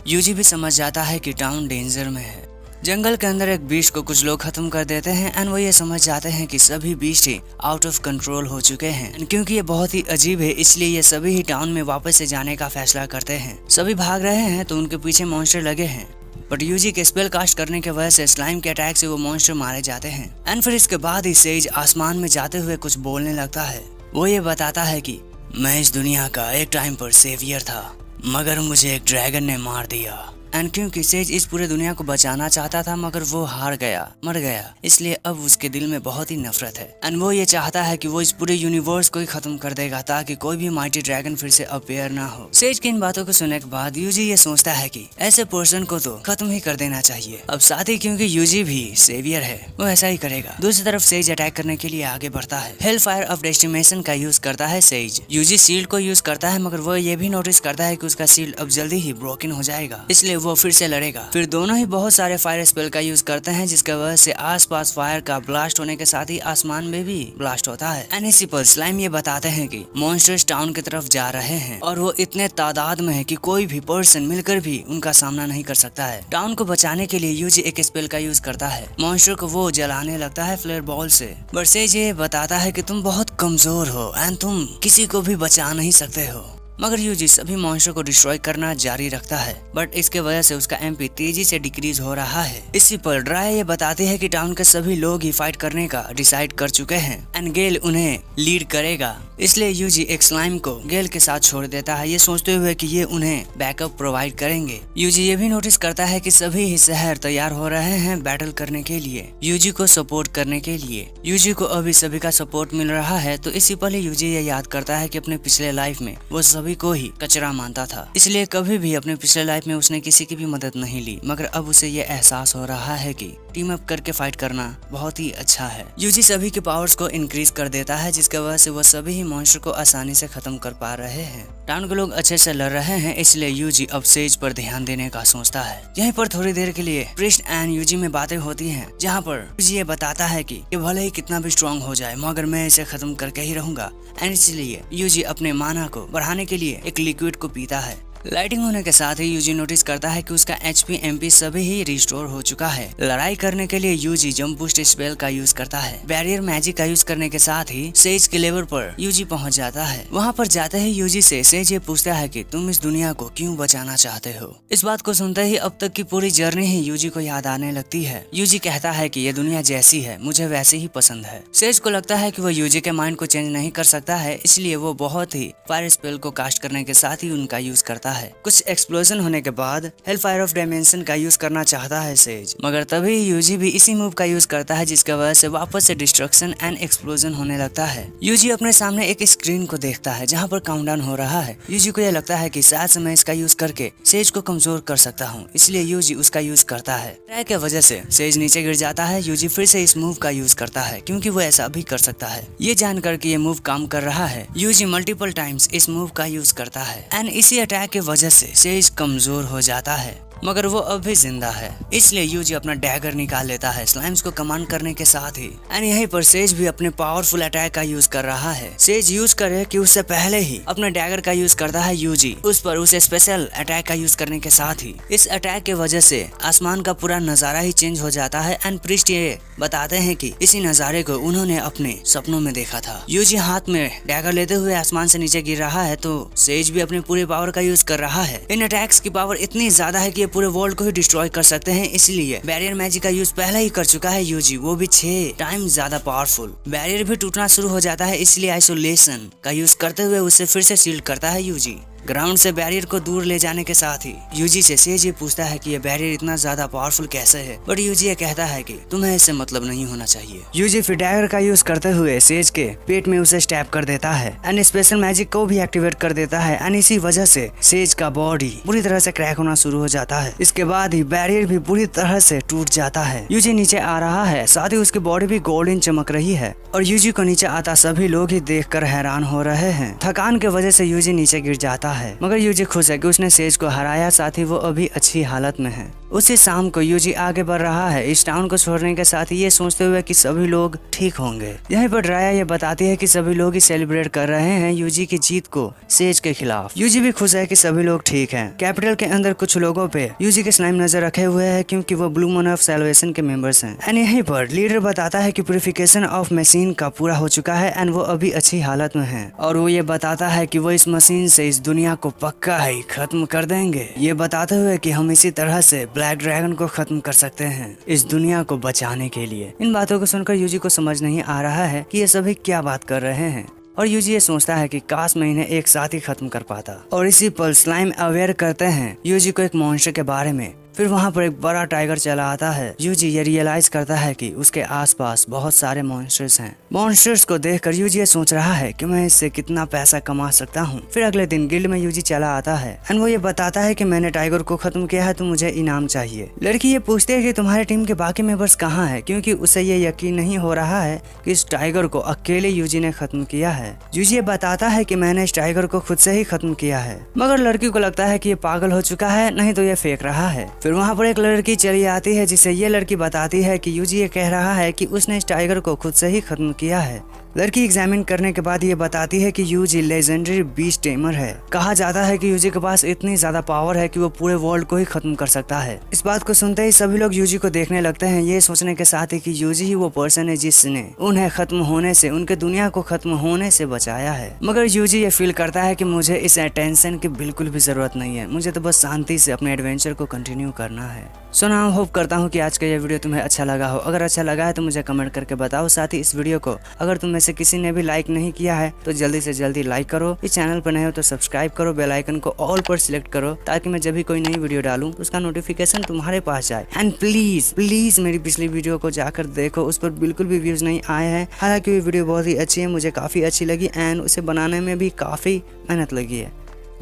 यूजी भी समझ जाता है कि टाउन डेंजर में है। जंगल के अंदर एक बीस्ट को कुछ लोग खत्म कर देते हैं एंड वो ये समझ जाते हैं कि सभी beast he out of control हो चुके हैं। क्योंकि ये बहुत ही अजीब है, इसलिए ये सभी ही टाउन में वापस से जाने का फैसला करते हैं। सभी भाग रहे हैं तो उनके पीछे मॉन्स्टर लगे हैं, बट यूजी के स्पेल कास्ट करने की वजह से स्लाइम के अटैक से वो मॉन्स्टर मारे जाते हैं एंड फिर इसके बाद ही सेज आसमान में जाते हुए कुछ बोलने लगता है। वो ये बताता है कि मैं इस दुनिया का एक टाइम पर सेवियर था, मगर मुझे एक ड्रैगन ने मार दिया एंड क्योंकि सेज इस पूरे दुनिया को बचाना चाहता था मगर वो हार गया, मर गया, इसलिए अब उसके दिल में बहुत ही नफरत है एंड वो ये चाहता है कि वो इस पूरे यूनिवर्स को ही खत्म कर देगा ताकि कोई भी माइटी ड्रैगन फिर से अपीयर ना हो। सेज की इन बातों को सुनने के बाद यूजी ये सोचता है कि ऐसे पर्सन को तो खत्म ही कर देना चाहिए। अब साथ ही क्योंकि यूजी भी सेवियर है वो ऐसा ही करेगा। दूसरी तरफ सेज अटैक करने के लिए आगे बढ़ता है। हेल फायर ऑफ डेस्टिनेशन का यूज करता है सेज। यूजी शील्ड को यूज करता है, मगर वो ये भी नोटिस करता है कि उसका शील्ड अब जल्दी ही ब्रोकन हो जाएगा, इसलिए वो फिर से लड़ेगा। फिर दोनों ही बहुत सारे फायर स्पेल का यूज करते हैं, जिसके वजह से आसपास फायर का ब्लास्ट होने के साथ ही आसमान में भी ब्लास्ट होता है। एंड इसी पर स्लाइम ये बताते हैं कि मॉन्स्टर्स टाउन की तरफ जा रहे हैं और वो इतने तादाद में है कि कोई भी पर्सन मिलकर भी उनका सामना नहीं कर सकता है। टाउन को बचाने के लिए यूजी एक स्पेल का यूज करता है। मॉन्स्टर को वो जलाने लगता है फ्लेयर बॉल से। बट सेज ये बताता है कि तुम बहुत कमजोर हो एंड तुम किसी को भी बचा नहीं सकते हो। मगर यूजी सभी मॉन्स्टर को डिस्ट्रॉय करना जारी रखता है, बट इसके वजह से उसका एमपी तेजी से डिक्रीज हो रहा है। इसी पर ड्राई ये बताते हैं कि टाउन के सभी लोग ही फाइट करने का डिसाइड कर चुके हैं एंड गेल उन्हें लीड करेगा। इसलिए यूजी एक स्लाइम को गेल के साथ छोड़ देता है, ये सोचते हुए कि ये उन्हें बैकअप प्रोवाइड करेंगे। यूजी ये भी नोटिस करता है कि सभी ही शहर तैयार हो रहे हैं बैटल करने के लिए, यूजी को सपोर्ट करने के लिए। यूजी को अभी सभी का सपोर्ट मिल रहा है, तो इसी पल यूजी ये याद करता है कि अपने पिछले लाइफ में वो सभी को ही कचरा मानता था, इसलिए कभी भी अपने पिछले लाइफ में उसने किसी की भी मदद नहीं ली। मगर अब उसे ये एहसास हो रहा है कि टीम अप करके फाइट करना बहुत ही अच्छा है। यूजी सभी के पावर्स को इंक्रीज कर देता है, जिसके वजह से वो सभी ही मॉन्स्टर को आसानी से खत्म कर पा रहे हैं। टाउन के लोग अच्छे से लड़ रहे हैं, इसलिए यूजी अब सेज पर ध्यान देने का सोचता है। यहीं पर थोड़ी देर के लिए प्रिस्ट एंड यूजी में बातें होती हैं, जहाँ पर यूजी ये बताता है कि ये भले ही कितना भी स्ट्रॉन्ग हो जाए मगर मैं इसे खत्म करके ही रहूंगा। एंड इसलिए यूजी अपने माना को बढ़ाने के लिए एक लिक्विड को पीता है। लाइटिंग होने के साथ ही यूजी नोटिस करता है कि उसका एचपी एमपी सभी ही रिस्टोर हो चुका है। लड़ाई करने के लिए यूजी जंप बूस्ट स्पेल का यूज करता है। बैरियर मैजिक का यूज करने के साथ ही सेज के लेवल पर यूजी पहुंच जाता है। वहां पर जाते ही यूजी से सेज ये पूछता है कि तुम इस दुनिया को क्यों बचाना चाहते हो। इस बात को सुनते ही अब तक की पूरी जर्नी ही यूजी को याद आने लगती है। यूजी कहता है कि ये दुनिया जैसी है मुझे वैसे ही पसंद है। सेज को लगता है कि वो यूजी के माइंड को चेंज नहीं कर सकता है, इसलिए वो बहुत ही फायर स्पेल को कास्ट करने के साथ ही उनका यूज करता है। कुछ एक्सप्लोजन होने के बाद हेल फायर ऑफ डायमेंशन का यूज करना चाहता है सेज, मगर तभी यूजी भी इसी मूव का यूज करता है, जिसकी वजह से वापस से डिस्ट्रक्शन एंड एक्सप्लोजन होने लगता है। यूजी अपने सामने एक स्क्रीन को देखता है जहाँ पर काउंटडाउन हो रहा है। यूजी को यह लगता है कि शायद मैं इसका यूज करके सेज को कमजोर कर सकता हूँ, इसलिए यूजी उसका यूज करता है। ट्राई की वजह से सेज नीचे गिर जाता है। यूजी फिर से इस मूव का यूज करता है क्योंकि वो ऐसा भी कर सकता है। ये जानकर कि ये मूव काम कर रहा है, यूजी मल्टीपल टाइम्स इस मूव का यूज करता है एंड इसी अटैक की वजह से सेज कमजोर हो जाता है, मगर वो अब भी जिंदा है। इसलिए यूजी अपना डैगर निकाल लेता है स्लाइम्स को कमांड करने के साथ ही। एंड यहीं पर सेज भी अपने पावरफुल अटैक का यूज कर रहा है। सेज यूज करे कि उससे पहले ही अपने डैगर का यूज करता है यूजी उस पर उसे स्पेशल अटैक का यूज करने के साथ ही। इस अटैक के वजह से आसमान का पूरा नजारा ही चेंज हो जाता है। एंड प्रिस्ट ये बताते हैं कि इसी नजारे को उन्होंने अपने सपनों में देखा था। यूजी हाथ में डैगर लेते हुए आसमान से नीचे गिर रहा है, तो सेज भी अपने पूरे पावर का यूज कर रहा है। इन अटैक्स की पावर इतनी ज्यादा है कि पूरे वर्ल्ड को ही डिस्ट्रॉय कर सकते हैं, इसलिए बैरियर मैजिक का यूज पहले ही कर चुका है यूजी, वो भी 6 टाइम ज्यादा पावरफुल। बैरियर भी टूटना शुरू हो जाता है, इसलिए आइसोलेशन का यूज करते हुए उसे फिर से शील्ड करता है यूजी। ग्राउंड से बैरियर को दूर ले जाने के साथ ही यूजी से सेज ये पूछता है कि ये बैरियर इतना ज्यादा पावरफुल कैसे है, बट यूजी ये कहता है कि तुम्हें इससे मतलब नहीं होना चाहिए। यूजी फिर डैगर का यूज करते हुए सेज के पेट में उसे स्टैब कर देता है एंड स्पेशल मैजिक को भी एक्टिवेट कर देता है एंड इसी वजह से सेज का बॉडी पूरी तरह से क्रैक होना शुरू हो जाता है। इसके बाद ही बैरियर भी पूरी तरह से टूट जाता है। यूजी नीचे आ रहा है, साथ ही उसकी बॉडी भी गोल्डन चमक रही है और यूजी को नीचे आता सभी लोग ही देखकर हैरान हो रहे हैं। थकान के वजह से यूजी नीचे गिर जाता है, मगर यूजी खुश है कि उसने सेज को हराया, साथ ही वो अभी अच्छी हालत में है। उसी शाम को यूजी आगे बढ़ रहा है इस टाउन को छोड़ने के साथ ही ये सोचते हुए कि सभी लोग ठीक होंगे। यहीं पर ड्राया ये बताती है कि सभी लोग ही सेलिब्रेट कर रहे हैं यूजी की जीत को सेज के खिलाफ। यूजी भी खुश है कि सभी लोग ठीक हैं। कैपिटल के अंदर कुछ लोगों पे यूजी के स्लाइम नजर रखे हुए हैं क्योंकि वो ब्लू मून ऑफ सैल्वेशन के मेंबर्स हैं। एंड यहीं पर लीडर बताता है कि प्यूरिफिकेशन ऑफ मशीन का पूरा हो चुका है एंड वो अभी अच्छी हालत में है और वो ये बताता है कि वो इस मशीन से इस दुनिया को पक्का ही खत्म कर देंगे, ये बताते हुए कि हम इसी तरह से ब्लैक ड्रैगन को खत्म कर सकते हैं इस दुनिया को बचाने के लिए। इन बातों को सुनकर यूजी को समझ नहीं आ रहा है कि ये सभी क्या बात कर रहे हैं और यूजी ये सोचता है कि काश मैं इन्हें एक साथ ही खत्म कर पाता। और इसी पल स्लाइम अवेयर करते हैं यूजी को एक मॉन्स्टर के बारे में फिर वहाँ पर एक बड़ा टाइगर चला आता है। यूजी ये रियलाइज करता है कि उसके आसपास बहुत सारे मॉन्स्टर्स हैं। मॉन्स्टर्स को देखकर यूजी ये सोच रहा है कि मैं इससे कितना पैसा कमा सकता हूँ। फिर अगले दिन गिल्ड में यूजी चला आता है एंड वो ये बताता है कि मैंने टाइगर को खत्म किया है तो मुझे इनाम चाहिए। लड़की ये पूछती है कि तुम्हारी टीम के बाकी मेंबर्स कहाँ है, क्योंकि उसे ये यकीन नहीं हो रहा है कि इस टाइगर को अकेले यूजी ने खत्म किया है। यूजी ये बताता है कि मैंने इस टाइगर को खुद से ही खत्म किया है, मगर लड़की को लगता है कि ये पागल हो चुका है, नहीं तो ये फेंक रहा है। फिर वहाँ पर एक लड़की चली आती है जिसे ये लड़की बताती है कि यूजी ये कह रहा है कि उसने इस टाइगर को खुद से ही खत्म किया है। लड़की एग्जामिन करने के बाद ये बताती है कि यूजी लेजेंडरी बीस्ट टेमर है। कहा जाता है कि यूजी के पास इतनी ज्यादा पावर है कि वो पूरे वर्ल्ड को ही खत्म कर सकता है। इस बात को सुनते ही सभी लोग यूजी को देखने लगते हैं, ये सोचने के साथ ही कि यूजी ही वो पर्सन है जिसने उन्हें खत्म होने से, उनके दुनिया को खत्म होने से बचाया है। मगर यूजी ये फील करता है कि मुझे इस अटेंशन की बिल्कुल भी जरूरत नहीं है, मुझे तो बस शांति से अपने एडवेंचर को कंटिन्यू करना है। सो नाउ होप करता हूँ कि आज का ये वीडियो तुम्हें अच्छा लगा हो। अगर अच्छा लगा है तो मुझे कमेंट करके बताओ। साथ ही इस वीडियो को अगर तुम में से किसी ने भी लाइक नहीं किया है तो जल्दी से जल्दी लाइक करो। इस चैनल पर नए हो तो सब्सक्राइब करो, बेल आइकन को ऑल पर सिलेक्ट करो ताकि मैं जब भी कोई नई वीडियो डालूं तो उसका नोटिफिकेशन तुम्हारे पास जाए। एंड प्लीज मेरी पिछली वीडियो को जाकर देखो, उस पर बिल्कुल भी व्यूज नहीं आए हैं। हालांकि ये वीडियो बहुत ही अच्छी है, मुझे काफी अच्छी लगी एंड उसे बनाने में भी काफी मेहनत लगी है।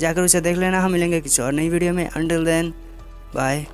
जाकर उसे देख लेना। हम मिलेंगे किसी और नई वीडियो में। Until then bye.